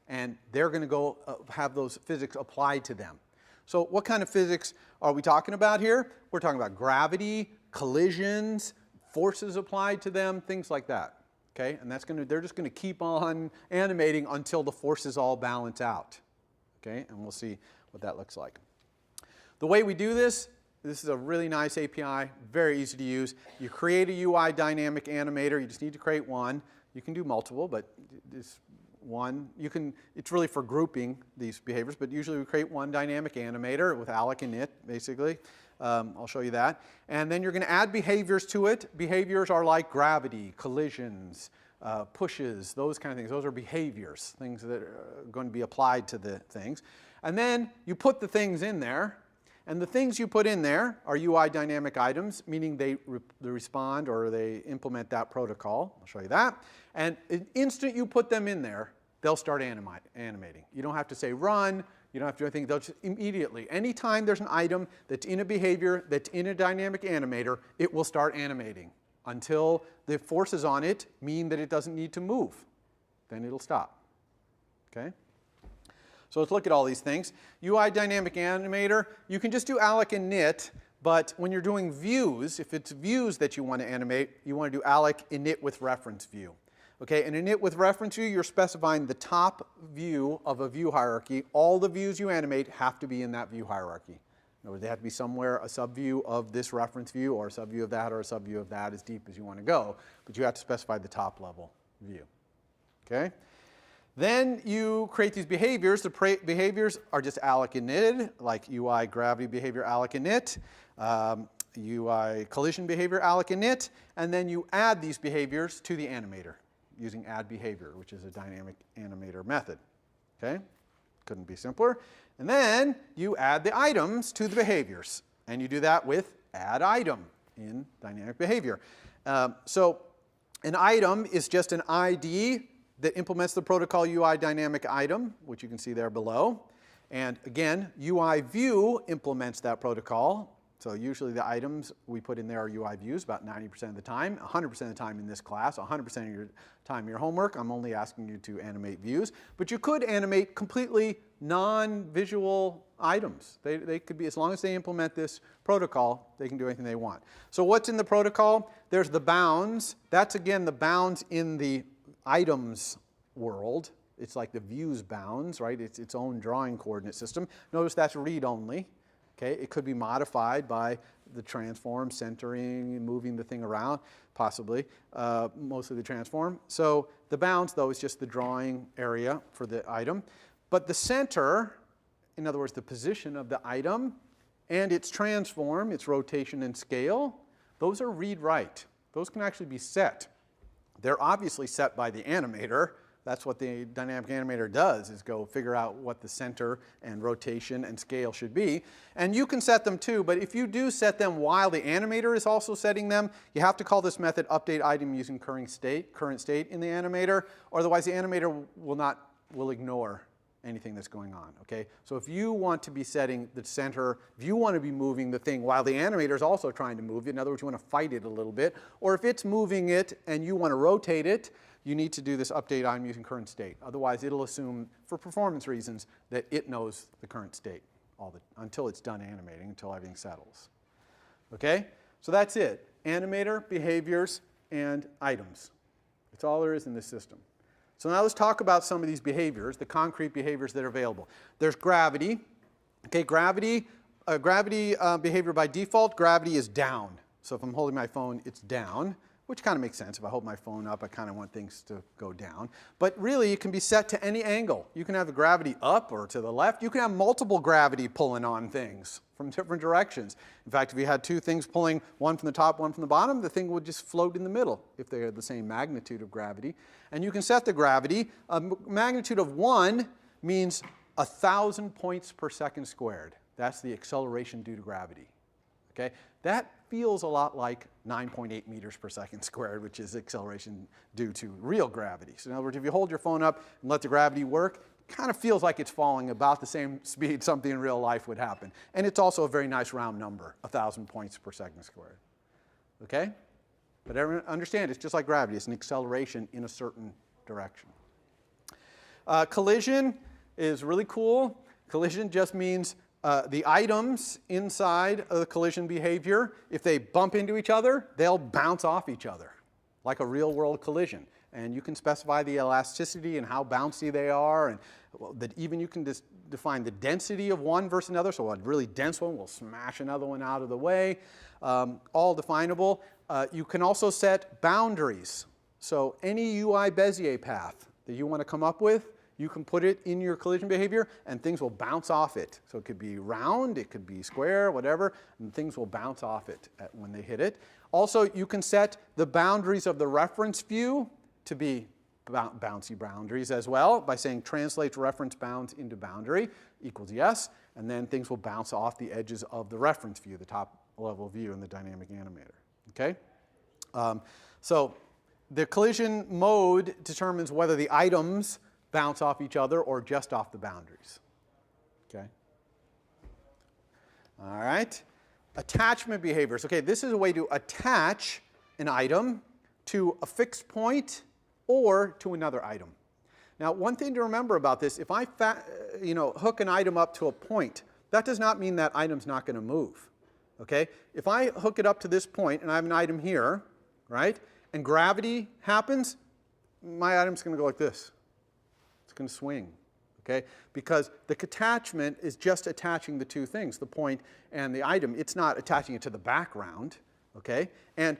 [SPEAKER 2] And they're going to go have those physics applied to them. So what kind of physics are we talking about here? We're talking about gravity, collisions, forces applied to them, things like that. Okay? And they're just going to keep on animating until the forces all balance out. Okay? And we'll see what that looks like. The way we do this is a really nice API, very easy to use. You create a UI dynamic animator. You just need to create one. You can do multiple, but this one, it's really for grouping these behaviors, but usually we create one dynamic animator with alloc init, basically. I'll show you that. And then you're going to add behaviors to it. Behaviors are like gravity, collisions, pushes, those kind of things. Those are behaviors, things that are going to be applied to the things. And then you put the things in there. And the things you put in there are UI dynamic items, meaning they respond or they implement that protocol. I'll show you that. And the instant you put them in there, they'll start animating. You don't have to say run. You don't have to do anything. They'll just immediately. Anytime there's an item that's in a behavior, that's in a dynamic animator, it will start animating until the forces on it mean that it doesn't need to move. Then it'll stop. Okay? So let's look at all these things. UI dynamic animator, you can just do alloc init, but when you're doing views, if it's views that you want to animate, you want to do alloc init with reference view. Okay, and init with reference view, you're specifying the top view of a view hierarchy. All the views you animate have to be in that view hierarchy. In other words, they have to be somewhere a subview of this reference view or a subview of that or a subview of that as deep as you want to go, but you have to specify the top level view. Okay? Then you create these behaviors. The behaviors are just alloc init, like UI gravity behavior alloc init, UI collision behavior alloc init, and then you add these behaviors to the animator using add behavior, which is a dynamic animator method. Okay? Couldn't be simpler. And then you add the items to the behaviors, and you do that with add item in dynamic behavior. So an item is just an ID that implements the protocol UI dynamic item, which you can see there below. And again, UI view implements that protocol. So usually the items we put in there are UI views about 90% of the time, 100% of the time in this class, 100% of your time your homework. I'm only asking you to animate views. But you could animate completely non-visual items. They could be, as long as they implement this protocol, they can do anything they want. So what's in the protocol? There's the bounds. That's again the bounds in the items world. It's like the views bounds, right? It's its own drawing coordinate system. Notice that's read-only. Okay? It could be modified by the transform, centering, moving the thing around, possibly, mostly the transform. So the bounds, though, is just the drawing area for the item. But the center, in other words, the position of the item, and its transform, its rotation and scale, those are read-write. Those can actually be set. They're obviously set by the animator. That's what the dynamic animator does, is go figure out what the center and rotation and scale should be. And you can set them too, but if you do set them while the animator is also setting them, you have to call this method update item using current state in the animator, or otherwise the animator will ignore anything that's going on, okay? So if you want to be setting the center, if you want to be moving the thing while the animator is also trying to move it, in other words, you want to fight it a little bit, or if it's moving it and you want to rotate it, you need to do this update item using current state. Otherwise, it'll assume, for performance reasons, that it knows the current state until it's done animating, until everything settles. Okay? So that's it. Animator, behaviors, and items. That's all there is in this system. So now let's talk about some of these behaviors, the concrete behaviors that are available. There's gravity. Okay, gravity behavior by default, gravity is down. So if I'm holding my phone, it's down, which kind of makes sense. If I hold my phone up, I kind of want things to go down. But really, it can be set to any angle. You can have the gravity up or to the left. You can have multiple gravity pulling on things from different directions. In fact, if you had two things pulling, one from the top, one from the bottom, the thing would just float in the middle if they had the same magnitude of gravity. And you can set the gravity. A magnitude of 1 means 1,000 points per second squared. That's the acceleration due to gravity. Okay? That feels a lot like 9.8 meters per second squared, which is acceleration due to real gravity. So in other words, if you hold your phone up and let the gravity work, it kind of feels like it's falling about the same speed something in real life would happen. And it's also a very nice round number, 1,000 points per second squared. Okay? But everyone understand, it's just like gravity. It's an acceleration in a certain direction. Collision is really cool. Collision just means the items inside of the collision behavior, if they bump into each other, they'll bounce off each other, like a real-world collision. And you can specify the elasticity and how bouncy they are, and that even you can define the density of one versus another. So a really dense one will smash another one out of the way, all definable. You can also set boundaries. So any UI Bezier path that you want to come up with, you can put it in your collision behavior and things will bounce off it. So it could be round, it could be square, whatever, and things will bounce off it when they hit it. Also, you can set the boundaries of the reference view to be bouncy boundaries as well by saying translate reference bounds into boundary equals yes, and then things will bounce off the edges of the reference view, the top level view in the dynamic animator. Okay? So the collision mode determines whether the items bounce off each other or just off the boundaries. Okay? All right. Attachment behaviors. Okay, this is a way to attach an item to a fixed point or to another item. Now, one thing to remember about this, if I hook an item up to a point, that does not mean that item's not going to move. Okay? If I hook it up to this point and I have an item here, right, and gravity happens, my item's going to go like this. It's going to swing, okay? Because the attachment is just attaching the two things, the point and the item. It's not attaching it to the background, okay? And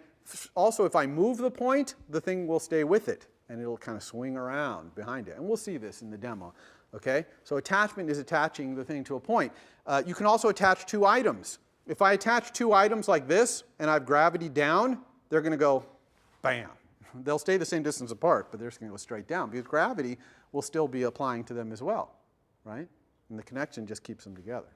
[SPEAKER 2] also, if I move the point, the thing will stay with it, and it'll kind of swing around behind it. And we'll see this in the demo, okay? So attachment is attaching the thing to a point. You can also attach two items. If I attach two items like this, and I have gravity down, they're going to go bam. They'll stay the same distance apart, but they're just going to go straight down because gravity will still be applying to them as well, right? And the connection just keeps them together.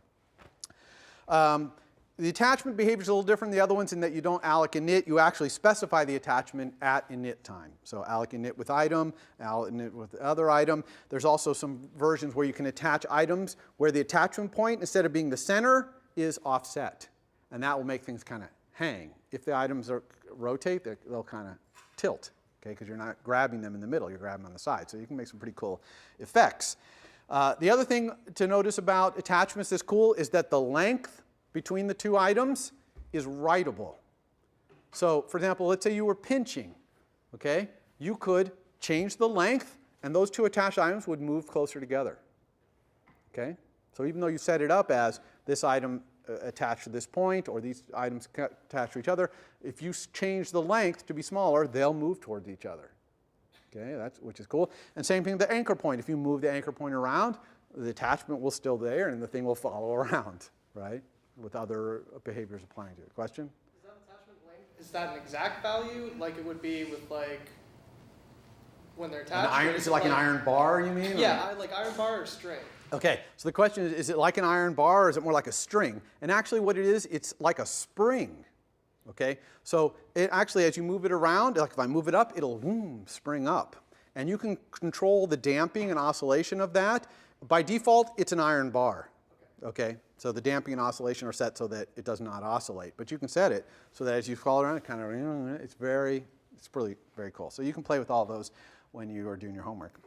[SPEAKER 2] The attachment behavior is a little different than the other ones in that you don't alloc init. You actually specify the attachment at init time. So alloc init with item, alloc init with other item. There's also some versions where you can attach items where the attachment point, instead of being the center, is offset. And that will make things kind of hang. If the items rotate, they'll kind of tilt, okay, because you're not grabbing them in the middle, you're grabbing them on the side. So you can make some pretty cool effects. The other thing to notice about attachments that's cool is that the length between the two items is writable. So, for example, let's say you were pinching, okay? You could change the length, and those two attached items would move closer together, okay? So even though you set it up as this item attached to this point, or these items attached to each other, if you change the length to be smaller, they'll move towards each other. Okay, which is cool. And same thing with the anchor point. If you move the anchor point around, the attachment will still there, and the thing will follow around, right? with other behaviors applying to it. Question?
[SPEAKER 1] Is that attachment length? Is that an exact value, like it would be with like when they're attached?
[SPEAKER 2] Is it like an iron bar, you mean?
[SPEAKER 1] Yeah, like iron bar or string.
[SPEAKER 2] Okay, so the question is it like an iron bar or is it more like a string? And actually what it is, it's like a spring. Okay, so it actually, as you move it around, like if I move it up, it'll spring up. And you can control the damping and oscillation of that. By default, it's an iron bar. Okay, so the damping and oscillation are set so that it does not oscillate. But you can set it so that as you follow around, it kind of, it's really very cool. So you can play with all those when you are doing your homework.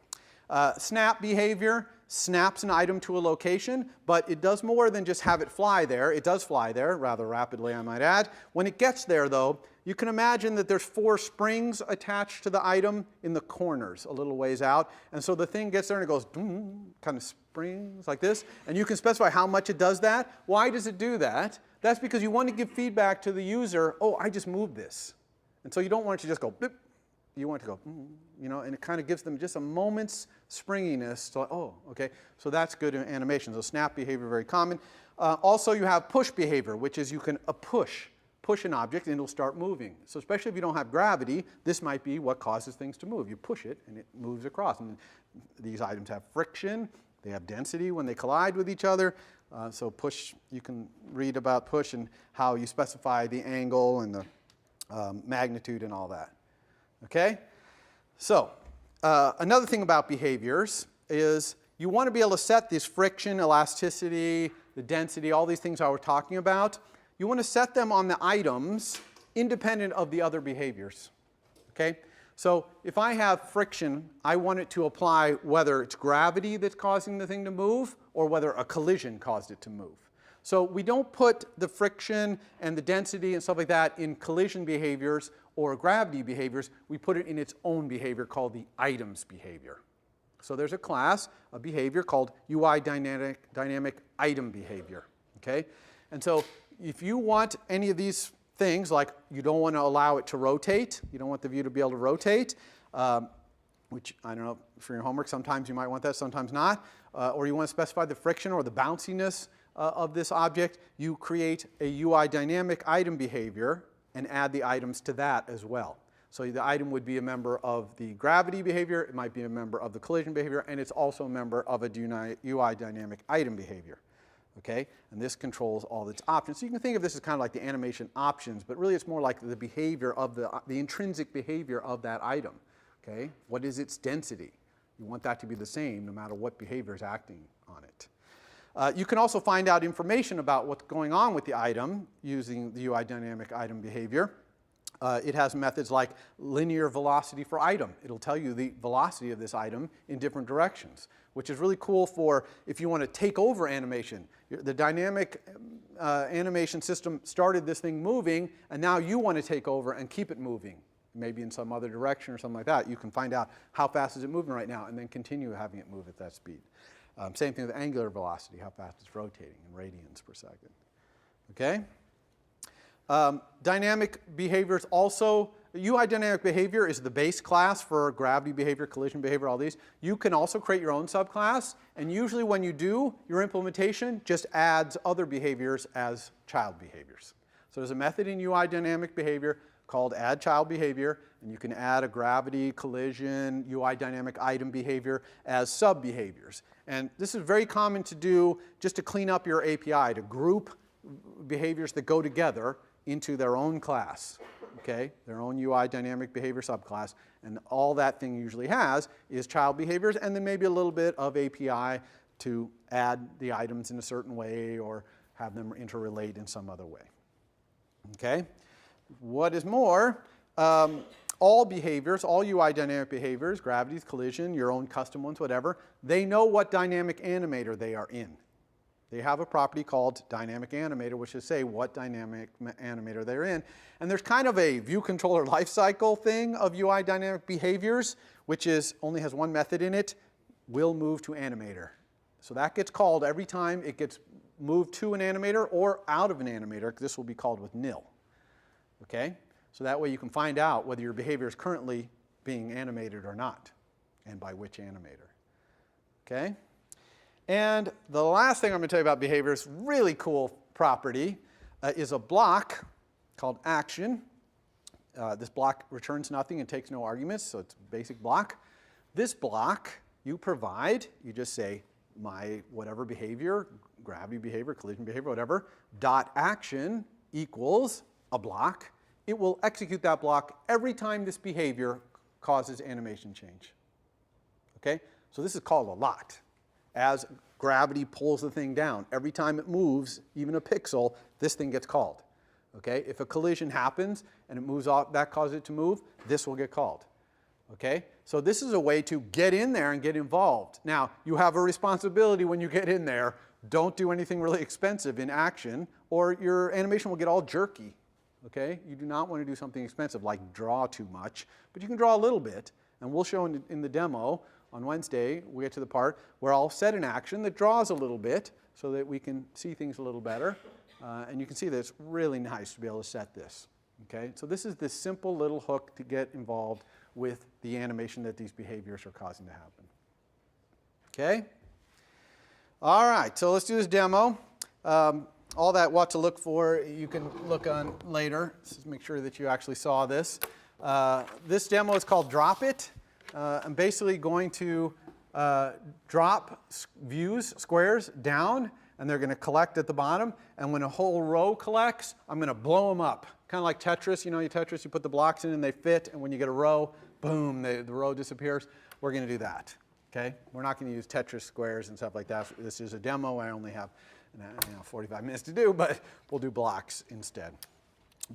[SPEAKER 2] Snap behavior snaps an item to a location, but it does more than just have it fly there. It does fly there rather rapidly, I might add. When it gets there, though, you can imagine that there's 4 springs attached to the item in the corners a little ways out. And so the thing gets there and it goes, kind of springs like this. And you can specify how much it does that. Why does it do that? That's because you want to give feedback to the user, oh, I just moved this. And so you don't want it to just go, blip. You want it to go, you know, and it kind of gives them just a moment's springiness. So, oh, okay, so that's good in animation. So snap behavior, very common. Also, you have push behavior, which is you can push an object and it'll start moving. So especially if you don't have gravity, this might be what causes things to move. You push it and it moves across. And these items have friction. They have density when they collide with each other. So push, you can read about push and how you specify the angle and the magnitude and all that. Okay? So, another thing about behaviors is you want to be able to set this friction, elasticity, the density, all these things I was talking about. You want to set them on the items independent of the other behaviors. Okay? So, if I have friction, I want it to apply whether it's gravity that's causing the thing to move or whether a collision caused it to move. So we don't put the friction and the density and stuff like that in collision behaviors or gravity behaviors. We put it in its own behavior called the items behavior. So there's a class, a behavior called UI dynamic item behavior. Okay? And so if you want any of these things, like you don't want to allow it to rotate, you don't want the view to be able to rotate, which I don't know, for your homework, sometimes you might want that, sometimes not, or you want to specify the friction or the bounciness of this object, you create a UI dynamic item behavior and add the items to that as well. So the item would be a member of the gravity behavior, it might be a member of the collision behavior, and it's also a member of a UI dynamic item behavior. Okay? And this controls all its options. So you can think of this as kind of like the animation options, but really it's more like the behavior of the intrinsic behavior of that item. Okay? What is its density? You want that to be the same no matter what behavior is acting on it. You can also find out information about what's going on with the item using the UI dynamic item behavior. It has methods like linear velocity for item. It'll tell you the velocity of this item in different directions, which is really cool for if you want to take over animation. The dynamic animation system started this thing moving, and now you want to take over and keep it moving, maybe in some other direction or something like that. You can find out how fast is it moving right now and then continue having it move at that speed. Same thing with angular velocity, how fast it's rotating in radians per second. Okay? Dynamic behaviors also, UI dynamic behavior is the base class for gravity behavior, collision behavior, all these. You can also create your own subclass, and usually when you do, your implementation just adds other behaviors as child behaviors. So there's a method in UI dynamic behavior called add child behavior, and you can add a gravity, collision, UI dynamic item behavior as sub-behaviors. And this is very common to do just to clean up your API, to group behaviors that go together into their own class, okay? Their own UI dynamic behavior subclass. And all that thing usually has is child behaviors and then maybe a little bit of API to add the items in a certain way or have them interrelate in some other way, okay? What is more, all behaviors, all UI dynamic behaviors, gravities, collision, your own custom ones, whatever, they know what dynamic animator they are in. They have a property called dynamic animator, which is say what dynamic animator they're in. And there's kind of a view controller lifecycle thing of UI dynamic behaviors, which is only has one method in it, will move to animator. So that gets called every time it gets moved to an animator or out of an animator. This will be called with nil. Okay? So that way you can find out whether your behavior is currently being animated or not, and by which animator. Okay? And the last thing I'm going to tell you about behavior is really cool property is a block called action. This block returns nothing and takes no arguments, so it's a basic block. This block you provide, you just say my whatever behavior, gravity behavior, collision behavior, whatever, dot action equals a block. It will execute that block every time this behavior causes animation change. Okay? So this is called a lot. As gravity pulls the thing down, every time it moves, even a pixel, this thing gets called. Okay? If a collision happens and it moves off, that causes it to move, this will get called. Okay? So this is a way to get in there and get involved. Now, you have a responsibility when you get in there. Don't do anything really expensive in action, or your animation will get all jerky. Okay? You do not want to do something expensive like draw too much, but you can draw a little bit. And we'll show in the demo on Wednesday, we get to the part where I'll set an action that draws a little bit so that we can see things a little better. And you can see that it's really nice to be able to set this. Okay? So this is this simple little hook to get involved with the animation that these behaviors are causing to happen. Okay? All right, so let's do this demo. All that what to look for, you can look on later. Just make sure that you actually saw this. This demo is called Drop It. I'm basically going to drop views, squares, down, and they're going to collect at the bottom. And when a whole row collects, I'm going to blow them up. Kind of like Tetris. You know, Tetris, you put the blocks in and they fit, and when you get a row, boom, the row disappears. We're going to do that. Okay? We're not going to use Tetris squares and stuff like that. This is a demo. I only have 45 minutes to do, but we'll do blocks instead.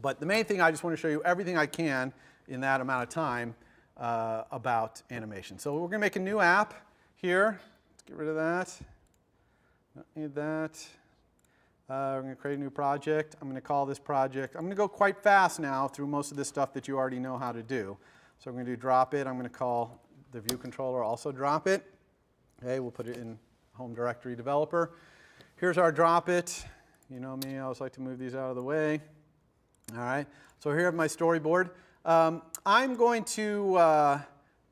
[SPEAKER 2] But the main thing, I just want to show you everything I can in that amount of time about animation. So we're going to make a new app here. Let's get rid of that. Don't need that. We're going to create a new project. I'm going to call this project. I'm going to go quite fast now through most of this stuff that you already know how to do. So I'm going to do drop it. I'm going to call the view controller also drop it. Okay, we'll put it in home directory developer. Here's our drop it. You know me, I always like to move these out of the way. All right, so here I have my storyboard. I'm going to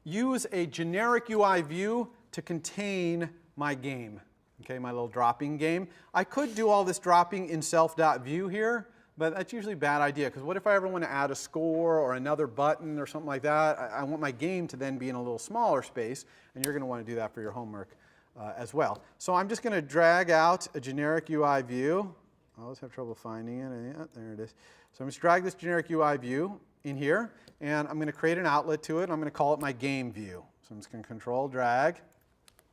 [SPEAKER 2] use a generic UI view to contain my game, okay, my little dropping game. I could do all this dropping in self.view here, but that's usually a bad idea, because what if I ever want to add a score or another button or something like that? I want my game to then be in a little smaller space, and you're going to want to do that for your homework as well. So I'm just going to drag out a generic UI view. I always have trouble finding it. Yeah, there it is. So I'm going to drag this generic UI view in here, and I'm going to create an outlet to it. I'm going to call it my game view. So I'm just going to control drag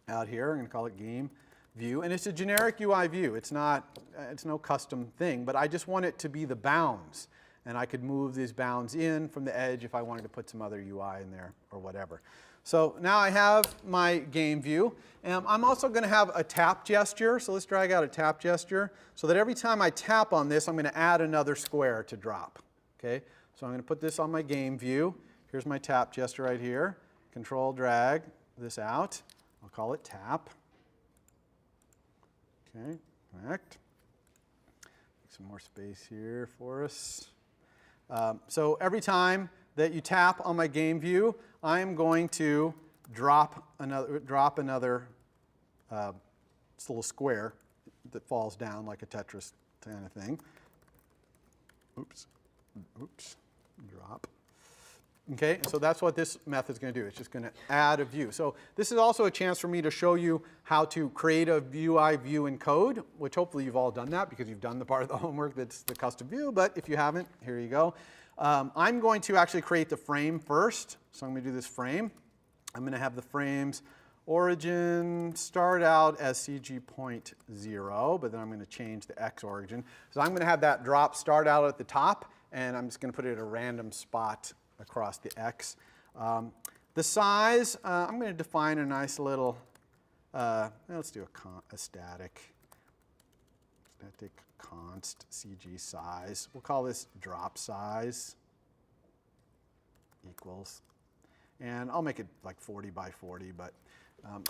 [SPEAKER 2] out here. I'm going to call it game view, and it's a generic UI view. It's no custom thing, but I just want it to be the bounds, and I could move these bounds in from the edge if I wanted to put some other UI in there or whatever. So now I have my game view, and I'm also going to have a tap gesture. So let's drag out a tap gesture so that every time I tap on this, I'm going to add another square to drop. Okay? So I'm going to put this on my game view. Here's my tap gesture right here. Control drag this out. I'll call it tap. Okay, connect. Make some more space here for us. So every time that you tap on my game view, I am going to drop another little square that falls down like a Tetris kind of thing. Oops, drop. Okay, so that's what this method is going to do. It's just going to add a view. So this is also a chance for me to show you how to create a UI view in code, which hopefully you've all done that because you've done the part of the homework that's the custom view. But if you haven't, here you go. I'm going to actually create the frame first. So I'm going to do this frame. I'm going to have the frame's origin start out as CG.0, but then I'm going to change the X origin. So I'm going to have that drop start out at the top, and I'm just going to put it at a random spot across the X. The size, I'm going to define a nice little, let's do a static const CG size. We'll call this drop size equals, and I'll make it like 40 by 40, but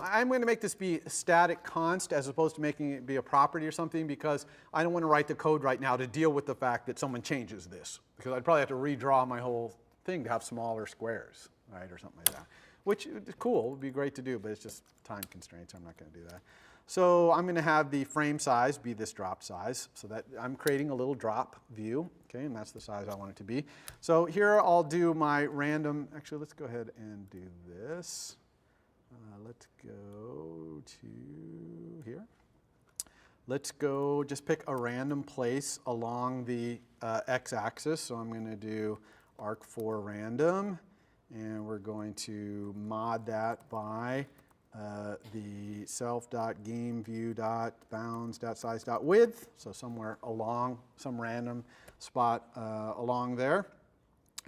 [SPEAKER 2] I'm going to make this be a static const as opposed to making it be a property or something, because I don't want to write the code right now to deal with the fact that someone changes this, because I'd probably have to redraw my whole thing to have smaller squares, right, or something like that. which is cool, would be great to do, but it's just time constraints. I'm not going to do that. So I'm going to have the frame size be this drop size, so that I'm creating a little drop view, okay, and that's the size I want it to be. So here I'll do my random, actually let's go ahead and do this. Let's go to here. Let's go just pick a random place along the x-axis. So I'm going to do arc4 random, and we're going to mod that by the self.gameView.bounds.size.width, so somewhere along some random spot along there.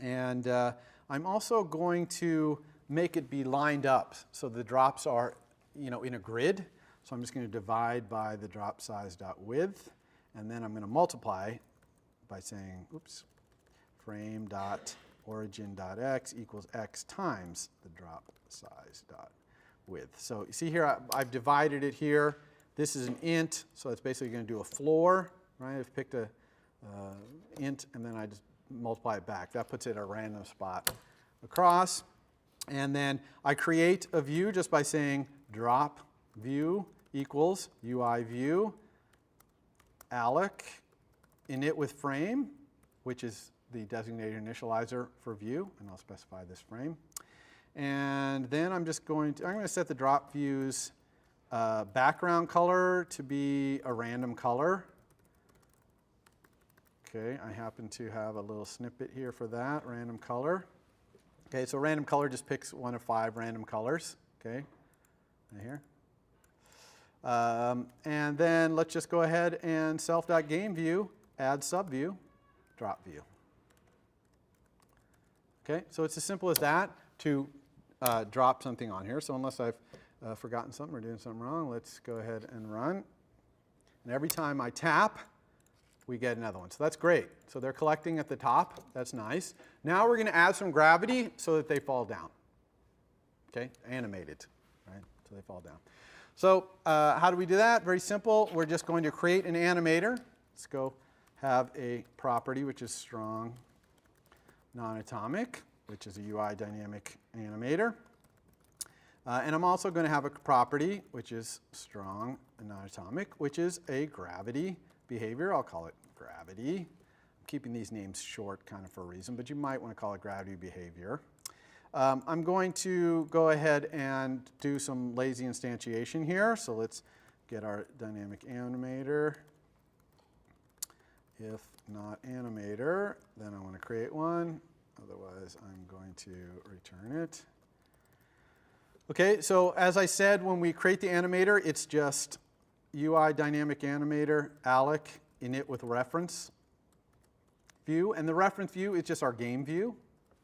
[SPEAKER 2] And I'm also going to make it be lined up so the drops are, in a grid. So I'm just going to divide by the drop size.width, and then I'm going to multiply by saying, oops, frame.origin.x equals x times the drop size.width. So you see here, I've divided it here. This is an int, so it's basically going to do a floor, right? I've picked a int, and then I just multiply it back. That puts it at a random spot across. And then I create a view just by saying drop view equals UI view alloc init with frame, which is the designated initializer for view, and I'll specify this frame. And then I'm going to set the drop view's background color to be a random color. Okay, I happen to have a little snippet here for that, random color. Okay, so random color just picks one of 5 random colors, okay, right here. And then let's just go ahead and self.gameView, add subview, drop view. Okay, so it's as simple as that to drop something on here. So unless I've forgotten something or doing something wrong, let's go ahead and run. And every time I tap, we get another one. So that's great. So they're collecting at the top. That's nice. Now we're going to add some gravity so that they fall down. Okay, animated, right? So they fall down. So how do we do that? Very simple. We're just going to create an animator. Let's go have a property which is strong non-atomic, which is a UI dynamic animator. And I'm also going to have a property which is strong non-atomic, which is a gravity behavior. I'll call it gravity. I'm keeping these names short kind of for a reason, but you might want to call it gravity behavior. I'm going to go ahead and do some lazy instantiation here. So let's get our dynamic animator. If not animator, then I want to create one. Otherwise, I'm going to return it. Okay, so as I said, when we create the animator, it's just UI dynamic animator alloc init with reference view. And the reference view is just our game view,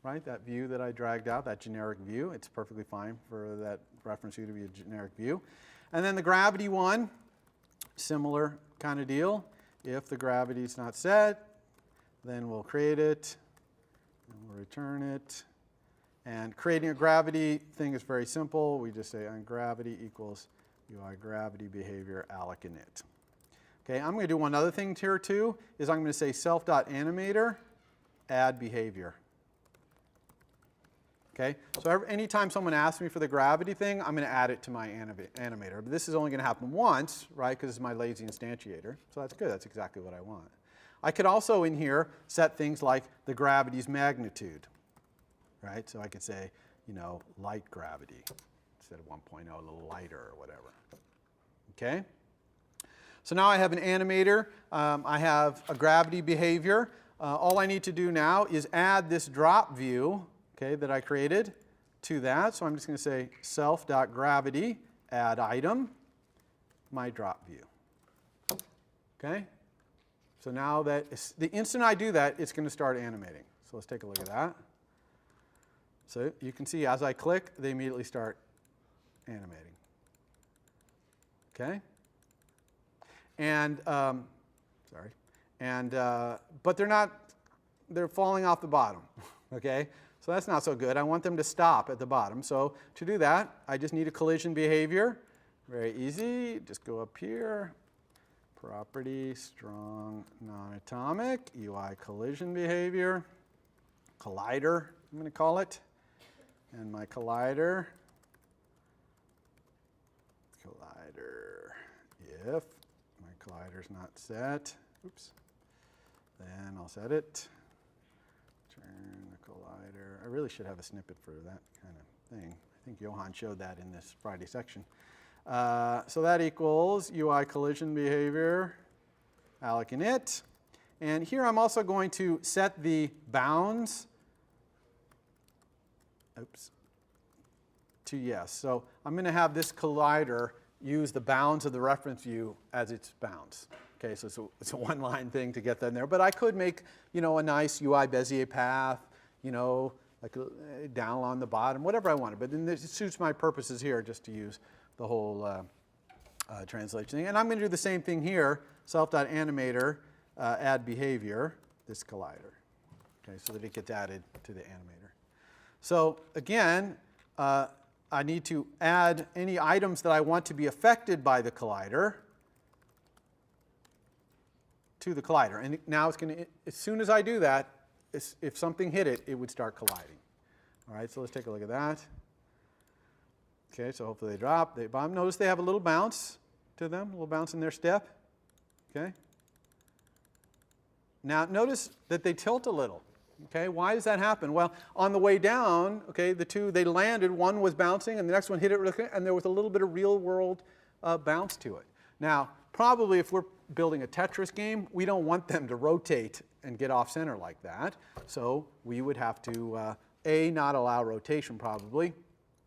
[SPEAKER 2] right? That view that I dragged out, that generic view. It's perfectly fine for that reference view to be a generic view. And then the gravity one, similar kind of deal. If the gravity is not set, then we'll create it, and we'll return it. And creating a gravity thing is very simple. We just say on gravity equals UI gravity behavior alloc init. Okay, I'm going to do one other thing here too, is I'm going to say self.animator add behavior. Okay, so anytime someone asks me for the gravity thing, I'm going to add it to my animator. But this is only going to happen once, right, because it's my lazy instantiator. So that's good. That's exactly what I want. I could also in here set things like the gravity's magnitude, right? So I could say, light gravity instead of 1.0, a little lighter or whatever. Okay? So now I have an animator. I have a gravity behavior. All I need to do now is add this drop view, okay, that I created to that. So I'm just going to say self.gravity add item, my drop view. Okay? So now that the instant I do that, it's going to start animating. So let's take a look at that. So you can see as I click, they immediately start animating. Okay? And, sorry. And, but they're falling off the bottom. Okay? So that's not so good. I want them to stop at the bottom. So to do that, I just need a collision behavior. Very easy. Just go up here. Property, strong, non-atomic, UI collision behavior, collider, I'm going to call it. and my collider, if my collider's not set, oops, then I'll set it. Turn the collider. I really should have a snippet for that kind of thing. I think Johan showed that in this Friday section. So that equals UI collision behavior, alloc init. And here I'm also going to set the bounds, oops, to yes. So I'm going to have this collider use the bounds of the reference view as its bounds. Okay, so it's a one-line thing to get that in there. But I could make, you know, a nice UI Bezier path, you know, like down on the bottom, whatever I wanted. But then it suits my purposes here just to use the whole translation thing. And I'm going to do the same thing here, self.animator, add behavior, this collider, okay, so that it gets added to the animator. So again, I need to add any items that I want to be affected by the collider to the collider. And now it's going to, as soon as I do that, if something hit it, it would start colliding. All right, so let's take a look at that. Okay, so hopefully they drop. They bomb. Notice they have a little bounce to them, a little bounce in their step. Okay. Now notice that they tilt a little. Okay, why does that happen? Well, on the way down, okay, the two, they landed, one was bouncing and the next one hit it, and there was a little bit of real world bounce to it. Now, probably if we're building a Tetris game, we don't want them to rotate and get off center like that. So we would have to, A, not allow rotation probably,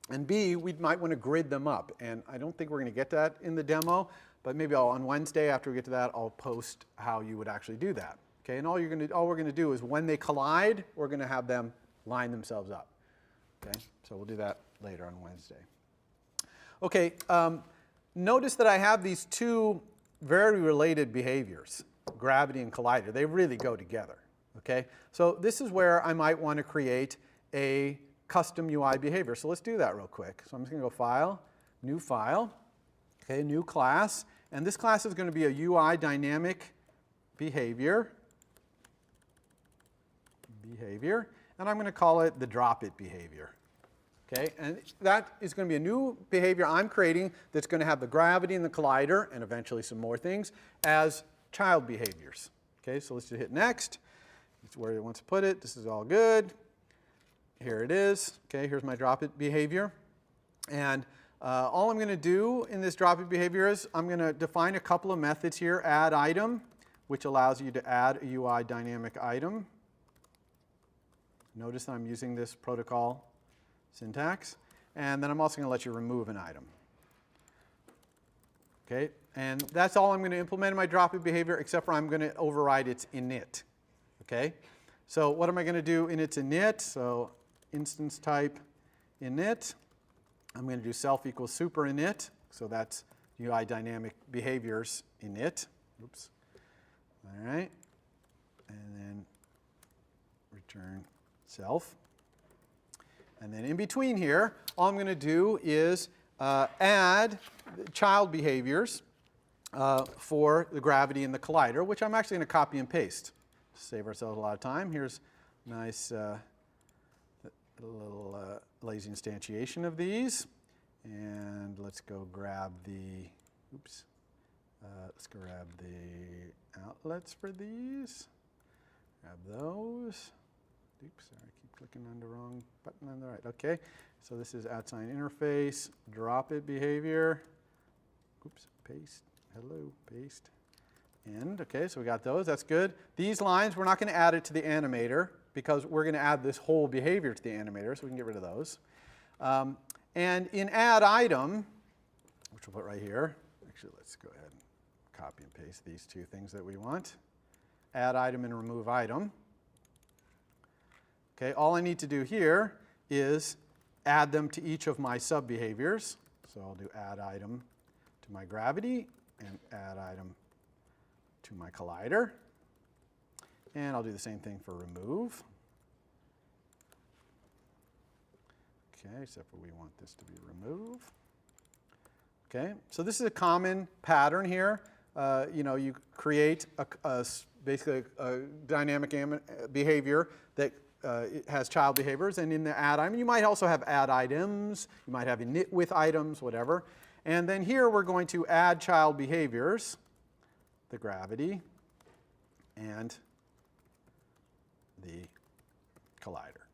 [SPEAKER 2] and B, we might want to grid them up. And I don't think we're going to get that in the demo, but maybe on Wednesday after we get to that, I'll post how you would actually do that. Okay, and all we're going to do is when they collide, we're going to have them line themselves up. Okay, so we'll do that later on Wednesday. Okay, notice that I have these two very related behaviors, gravity and collider. They really go together. Okay, so this is where I might want to create a custom UI behavior. So let's do that real quick. So I'm just going to go File, New File, okay, New Class, and this class is going to be a UI dynamic behavior, and I'm going to call it the drop it behavior. Okay, and that is going to be a new behavior I'm creating that's going to have the gravity and the collider and eventually some more things as child behaviors. Okay, so let's just hit next. It's where it wants to put it. This is all good. Here it is. Okay, here's my drop it behavior. And all I'm going to do in this drop it behavior is I'm going to define a couple of methods here. Add item, which allows you to add a UI dynamic item. Notice that I'm using this protocol syntax. And then I'm also going to let you remove an item. Okay, and that's all I'm going to implement in my drop it behavior, except for I'm going to override its init. Okay, so what am I going to do in its init? So instance type init. I'm going to do self equals super init. So that's UI dynamic behaviors init. Oops. All right, and then return self. And then in between here, all I'm going to do is add child behaviors for the gravity and the collider, which I'm actually going to copy and paste to save ourselves a lot of time. Here's a nice little lazy instantiation of these. And let's go grab the, oops, let's grab the outlets for these. Grab those. Oops, sorry, I keep clicking on the wrong button on the right. Okay, so this is @interface, drop it behavior. Oops, paste, hello, paste. End, okay, so we got those, that's good. These lines, we're not going to add it to the animator because we're going to add this whole behavior to the animator, so we can get rid of those. And in add item, which we'll put right here, actually let's go ahead and copy and paste these two things that we want. Add item and remove item. Okay, all I need to do here is add them to each of my sub-behaviors. So I'll do add item to my gravity and add item to my collider. And I'll do the same thing for remove. Okay, except for we want this to be remove. Okay, so this is a common pattern here. You create basically a dynamic behavior that it has child behaviors, and in the add item, you might also have add items, you might have init with items, whatever. And then here we're going to add child behaviors, the gravity, and the collider.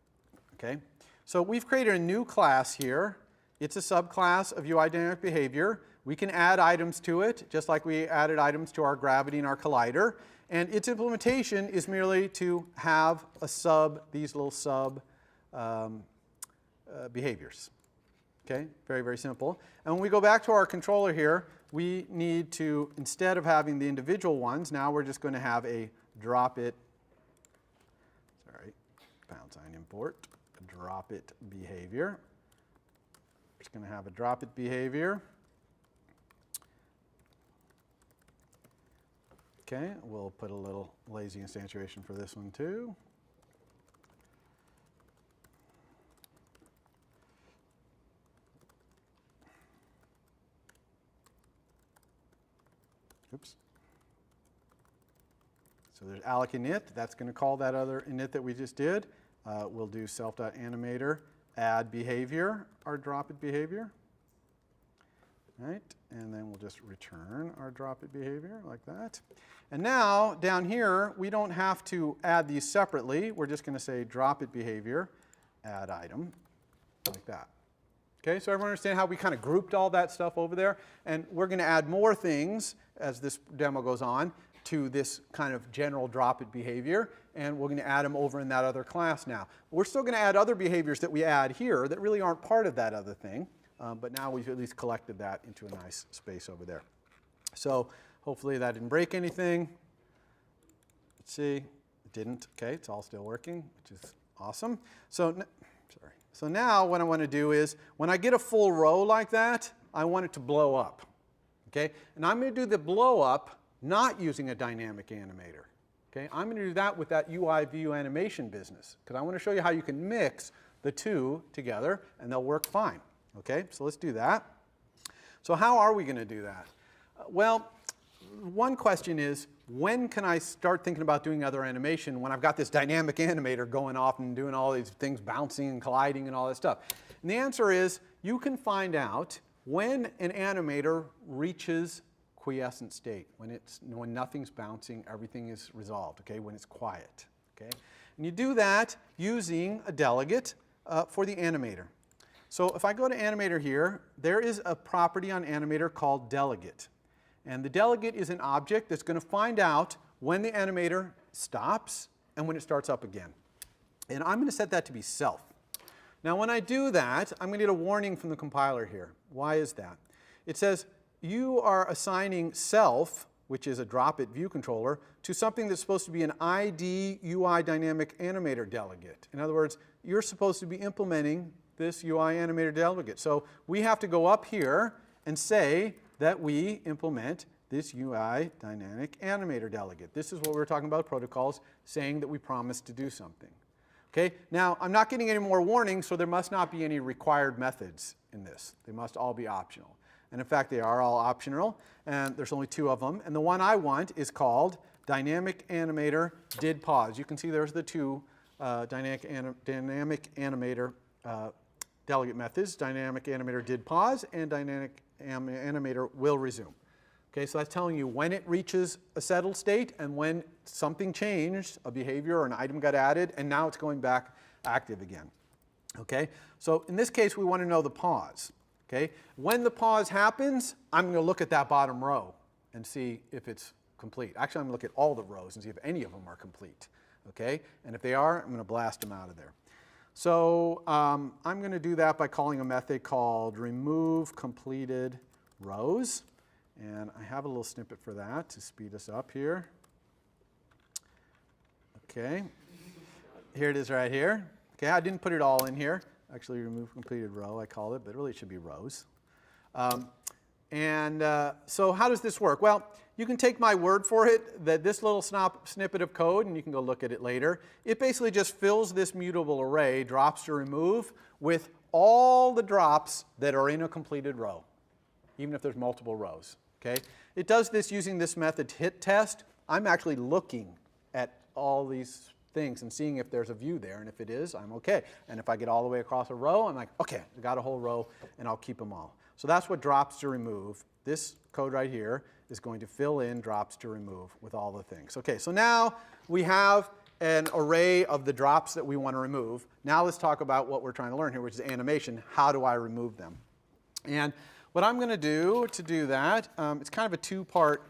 [SPEAKER 2] Okay? So we've created a new class here. It's a subclass of UI dynamic behavior. We can add items to it, just like we added items to our gravity and our collider. And its implementation is merely to have these little sub behaviors. Okay, very, very simple. And when we go back to our controller here, we need to, instead of having the individual ones, now we're just going to have a drop it, # import, drop it behavior. We're just going to have a drop it behavior. Okay, we'll put a little lazy instantiation for this one too. Oops. So there's alloc init. That's going to call that other init that we just did. We'll do self.animator add behavior, our drop it behavior. Right? And then we'll just return our drop it behavior like that. And now down here, we don't have to add these separately. We're just going to say drop it behavior, add item, like that. Okay, so everyone understand how we kind of grouped all that stuff over there? And we're going to add more things as this demo goes on to this kind of general drop it behavior, and we're going to add them over in that other class now. We're still going to add other behaviors that we add here that really aren't part of that other thing, but now we've at least collected that into a nice space over there. So hopefully that didn't break anything. Let's see, it didn't. Okay, it's all still working, which is awesome. So now what I want to do is, when I get a full row like that, I want it to blow up. Okay, and I'm going to do the blow up not using a dynamic animator. Okay, I'm going to do that with that UI view animation business, because I want to show you how you can mix the two together and they'll work fine. Okay, so let's do that. So how are we going to do that? Well, one question is, when can I start thinking about doing other animation when I've got this dynamic animator going off and doing all these things, bouncing and colliding and all that stuff? And the answer is, you can find out when an animator reaches quiescent state, when nothing's bouncing, everything is resolved, okay, when it's quiet. Okay? And you do that using a delegate for the animator. So if I go to animator here, there is a property on animator called delegate. And the delegate is an object that's going to find out when the animator stops and when it starts up again. And I'm going to set that to be self. Now when I do that, I'm going to get a warning from the compiler here. Why is that? It says you are assigning self, which is a drop it view controller, to something that's supposed to be an ID UI dynamic animator delegate. In other words, you're supposed to be implementing this UI animator delegate. So we have to go up here and say that we implement this UI dynamic animator delegate. This is what we were talking about, protocols, saying that we promised to do something. Okay, now I'm not getting any more warnings, so there must not be any required methods in this. They must all be optional. And in fact, they are all optional, and there's only 2 of them. And the one I want is called dynamic animator did pause. You can see there's the 2 dynamic animator delegate methods, dynamic animator did pause and dynamic animator will resume. Okay, so that's telling you when it reaches a settled state and when something changed, a behavior or an item got added, and now it's going back active again. Okay, so in this case, we want to know the pause. Okay, when the pause happens, I'm going to look at that bottom row and see if it's complete. Actually, I'm going to look at all the rows and see if any of them are complete. Okay, and if they are, I'm going to blast them out of there. So I'm going to do that by calling a method called remove completed rows. And I have a little snippet for that to speed us up here. Okay, here it is right here. Okay, I didn't put it all in here. Actually, remove completed row, I called it, but really it should be rows. So how does this work? Well, you can take my word for it that this little snippet of code, and you can go look at it later, it basically just fills this mutable array, drops to remove, with all the drops that are in a completed row, even if there's multiple rows. Okay? It does this using this method hit test. I'm actually looking at all these things and seeing if there's a view there, and if it is, I'm okay. And if I get all the way across a row, I'm like, okay, I got a whole row, and I'll keep them all. So that's what drops to remove. This code right here is going to fill in drops to remove with all the things. Okay, so now we have an array of the drops that we want to remove. Now let's talk about what we're trying to learn here, which is animation. How do I remove them? And what I'm going to do that, it's kind of a two-part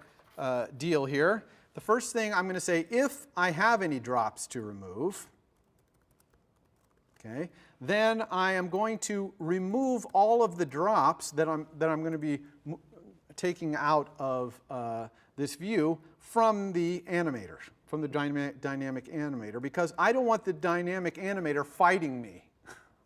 [SPEAKER 2] deal here. The first thing I'm going to say, if I have any drops to remove, okay, then I am going to remove all of the drops that I'm going to be taking out of this view from the animator, from the dynamic animator, because I don't want the dynamic animator fighting me,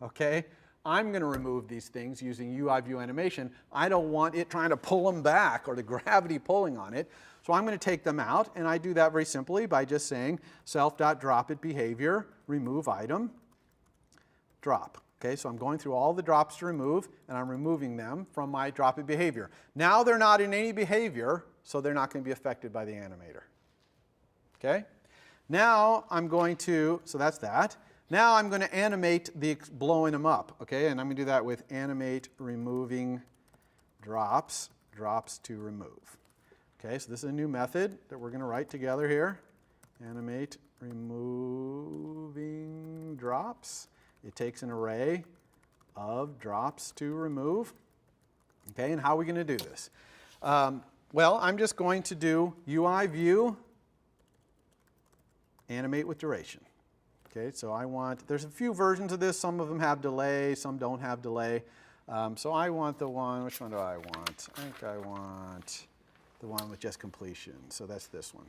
[SPEAKER 2] okay? I'm going to remove these things using UI view animation. I don't want it trying to pull them back or the gravity pulling on it. So I'm going to take them out, and I do that very simply by just saying self.dropItBehavior, remove item, drop. Okay, so I'm going through all the drops to remove, and I'm removing them from my drop it behavior. Now they're not in any behavior, so they're not going to be affected by the animator. Okay? Now I'm going to, so that's that. Now I'm going to animate the blowing them up. Okay, and I'm going to do that with animate removing drops, drops to remove. Okay, so this is a new method that we're going to write together here. Animate removing drops. It takes an array of drops to remove. Okay, and how are we going to do this? Well, I'm just going to do UI view, animate with duration. Okay, so I want, there's a few versions of this. Some of them have delay, some don't have delay. So I want the one, which one do I want? I think I want the one with just completion. So that's this one.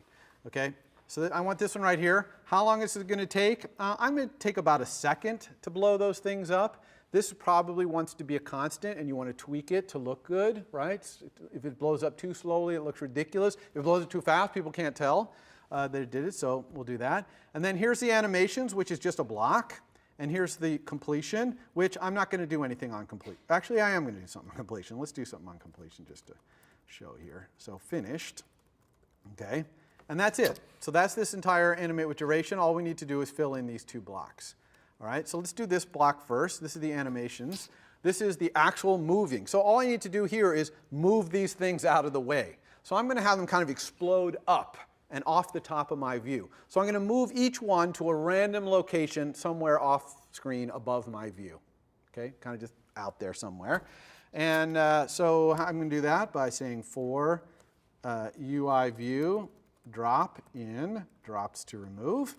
[SPEAKER 2] Okay. So I want this one right here. How long is it going to take? I'm going to take about a second to blow those things up. This probably wants to be a constant, and you want to tweak it to look good, right? If it blows up too slowly, it looks ridiculous. If it blows up too fast, people can't tell that it did it, so we'll do that. And then here's the animations, which is just a block. And here's the completion, which I'm not going to do anything on complete. Actually, I am going to do something on completion. Let's do something on completion just to show here. So finished. Okay. And that's it. So that's this entire animate with duration. All we need to do is fill in these two blocks. All right, so let's do this block first. This is the animations. This is the actual moving. So all I need to do here is move these things out of the way. So I'm going to have them kind of explode up and off the top of my view. So I'm going to move each one to a random location somewhere off screen above my view. Okay, kind of just out there somewhere. And so I'm going to do that by saying for UI view, drop in, drops to remove.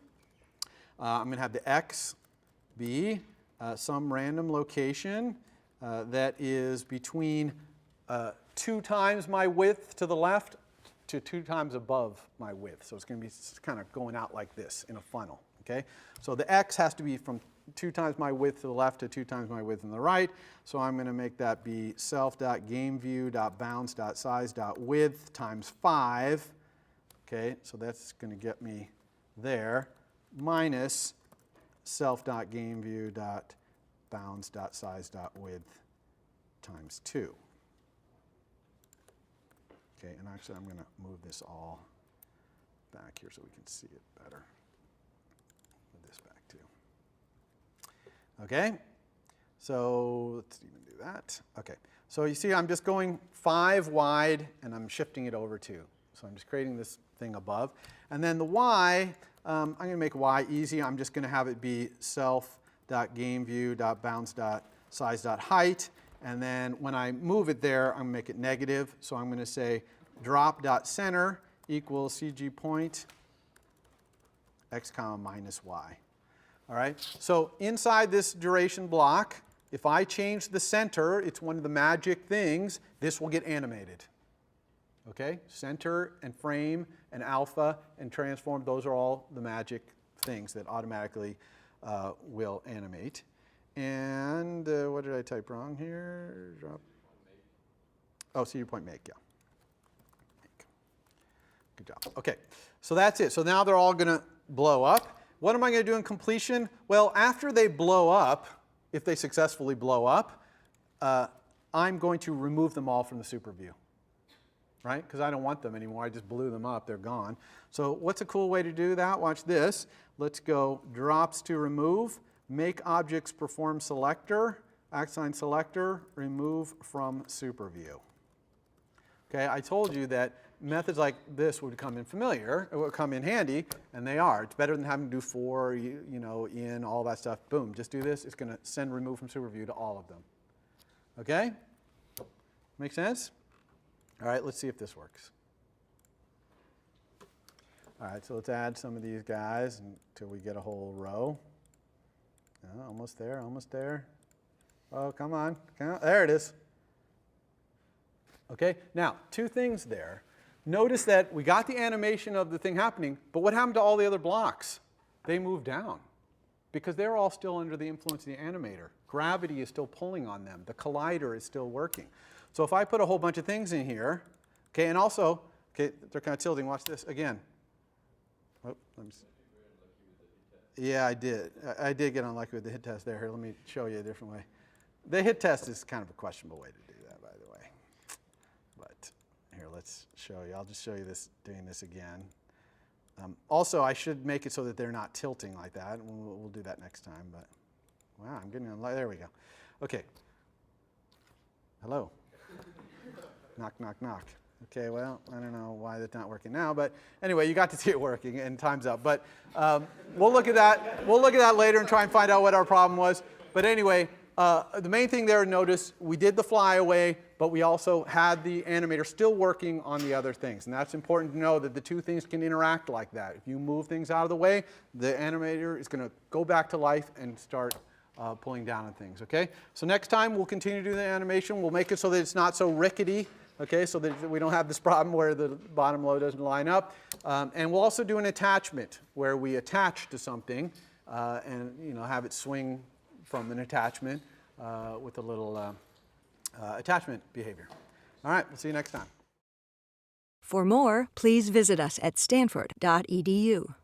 [SPEAKER 2] I'm going to have the X be some random location that is between 2 times my width to the left to 2 times above my width. So it's going to be kind of going out like this in a funnel. Okay? So the X has to be from 2 times my width to the left to 2 times my width on the right. So I'm going to make that be self.gameview.bounds.size.width times 5. Okay, so that's going to get me there, minus self.gameview.bounds.size.width times 2. Okay, and actually I'm going to move this all back here so we can see it better. Move this back too. Okay, so let's even do that. Okay, so you see I'm just going 5 wide and I'm shifting it over 2. So I'm just creating this thing above. And then the Y, I'm going to make Y easy. I'm just going to have it be self.gameview.bounds.size.height. And then when I move it there, I'm going to make it negative. So I'm going to say drop.center equals CG point X comma minus Y. All right. So inside this duration block, if I change the center, it's one of the magic things, this will get animated. Okay, center and frame and alpha and transform, those are all the magic things that automatically will animate. And what did I type wrong here? Drop. Oh, CG point make, yeah. Make. Good job. Okay, so that's it. So now they're all going to blow up. What am I going to do in completion? Well, after they blow up, if they successfully blow up, I'm going to remove them all from the super view. right? Because I don't want them anymore. I just blew them up. They're gone. So what's a cool way to do that? Watch this. Let's go drops to remove, make objects perform selector, @sign selector, remove from super view. Okay, I told you that methods like this would come in familiar, it would come in handy, and they are. It's better than having to do for, in, all that stuff. Boom, just do this. It's going to send remove from super view to all of them. Okay? Make sense? All right, let's see if this works. All right, so let's add some of these guys until we get a whole row. Oh, almost there, almost there. Oh, come on. There it is. Okay, now, two things there. Notice that we got the animation of the thing happening, but what happened to all the other blocks? They moved down because they're all still under the influence of the animator. Gravity is still pulling on them. The collider is still working. So if I put a whole bunch of things in here, okay, and also, okay, they're kind of tilting. Watch this again. Oh, let me see. Yeah, I did. I did get unlucky with the hit test there. Here, let me show you a different way. The hit test is kind of a questionable way to do that, by the way. But here, let's show you. I'll just show you this, doing this again. Also, I should make it so that they're not tilting like that. We'll do that next time. But wow, I'm getting unlucky. There we go. Okay. Hello. Knock, knock, knock. Okay, well, I don't know why that's not working now, but anyway, you got to see it working, and time's up. But we'll look at that. We'll look at that later and try and find out what our problem was. But anyway, the main thing there, notice we did the flyaway, but we also had the animator still working on the other things. And that's important to know that the two things can interact like that. If you move things out of the way, the animator is going to go back to life and start pulling down on things, okay? So next time we'll continue to do the animation. We'll make it so that it's not so rickety, okay, so that we don't have this problem where the bottom low doesn't line up. And we'll also do an attachment where we attach to something and have it swing from an attachment with a little attachment behavior. All right, we'll see you next time.
[SPEAKER 5] For more, please visit us at stanford.edu.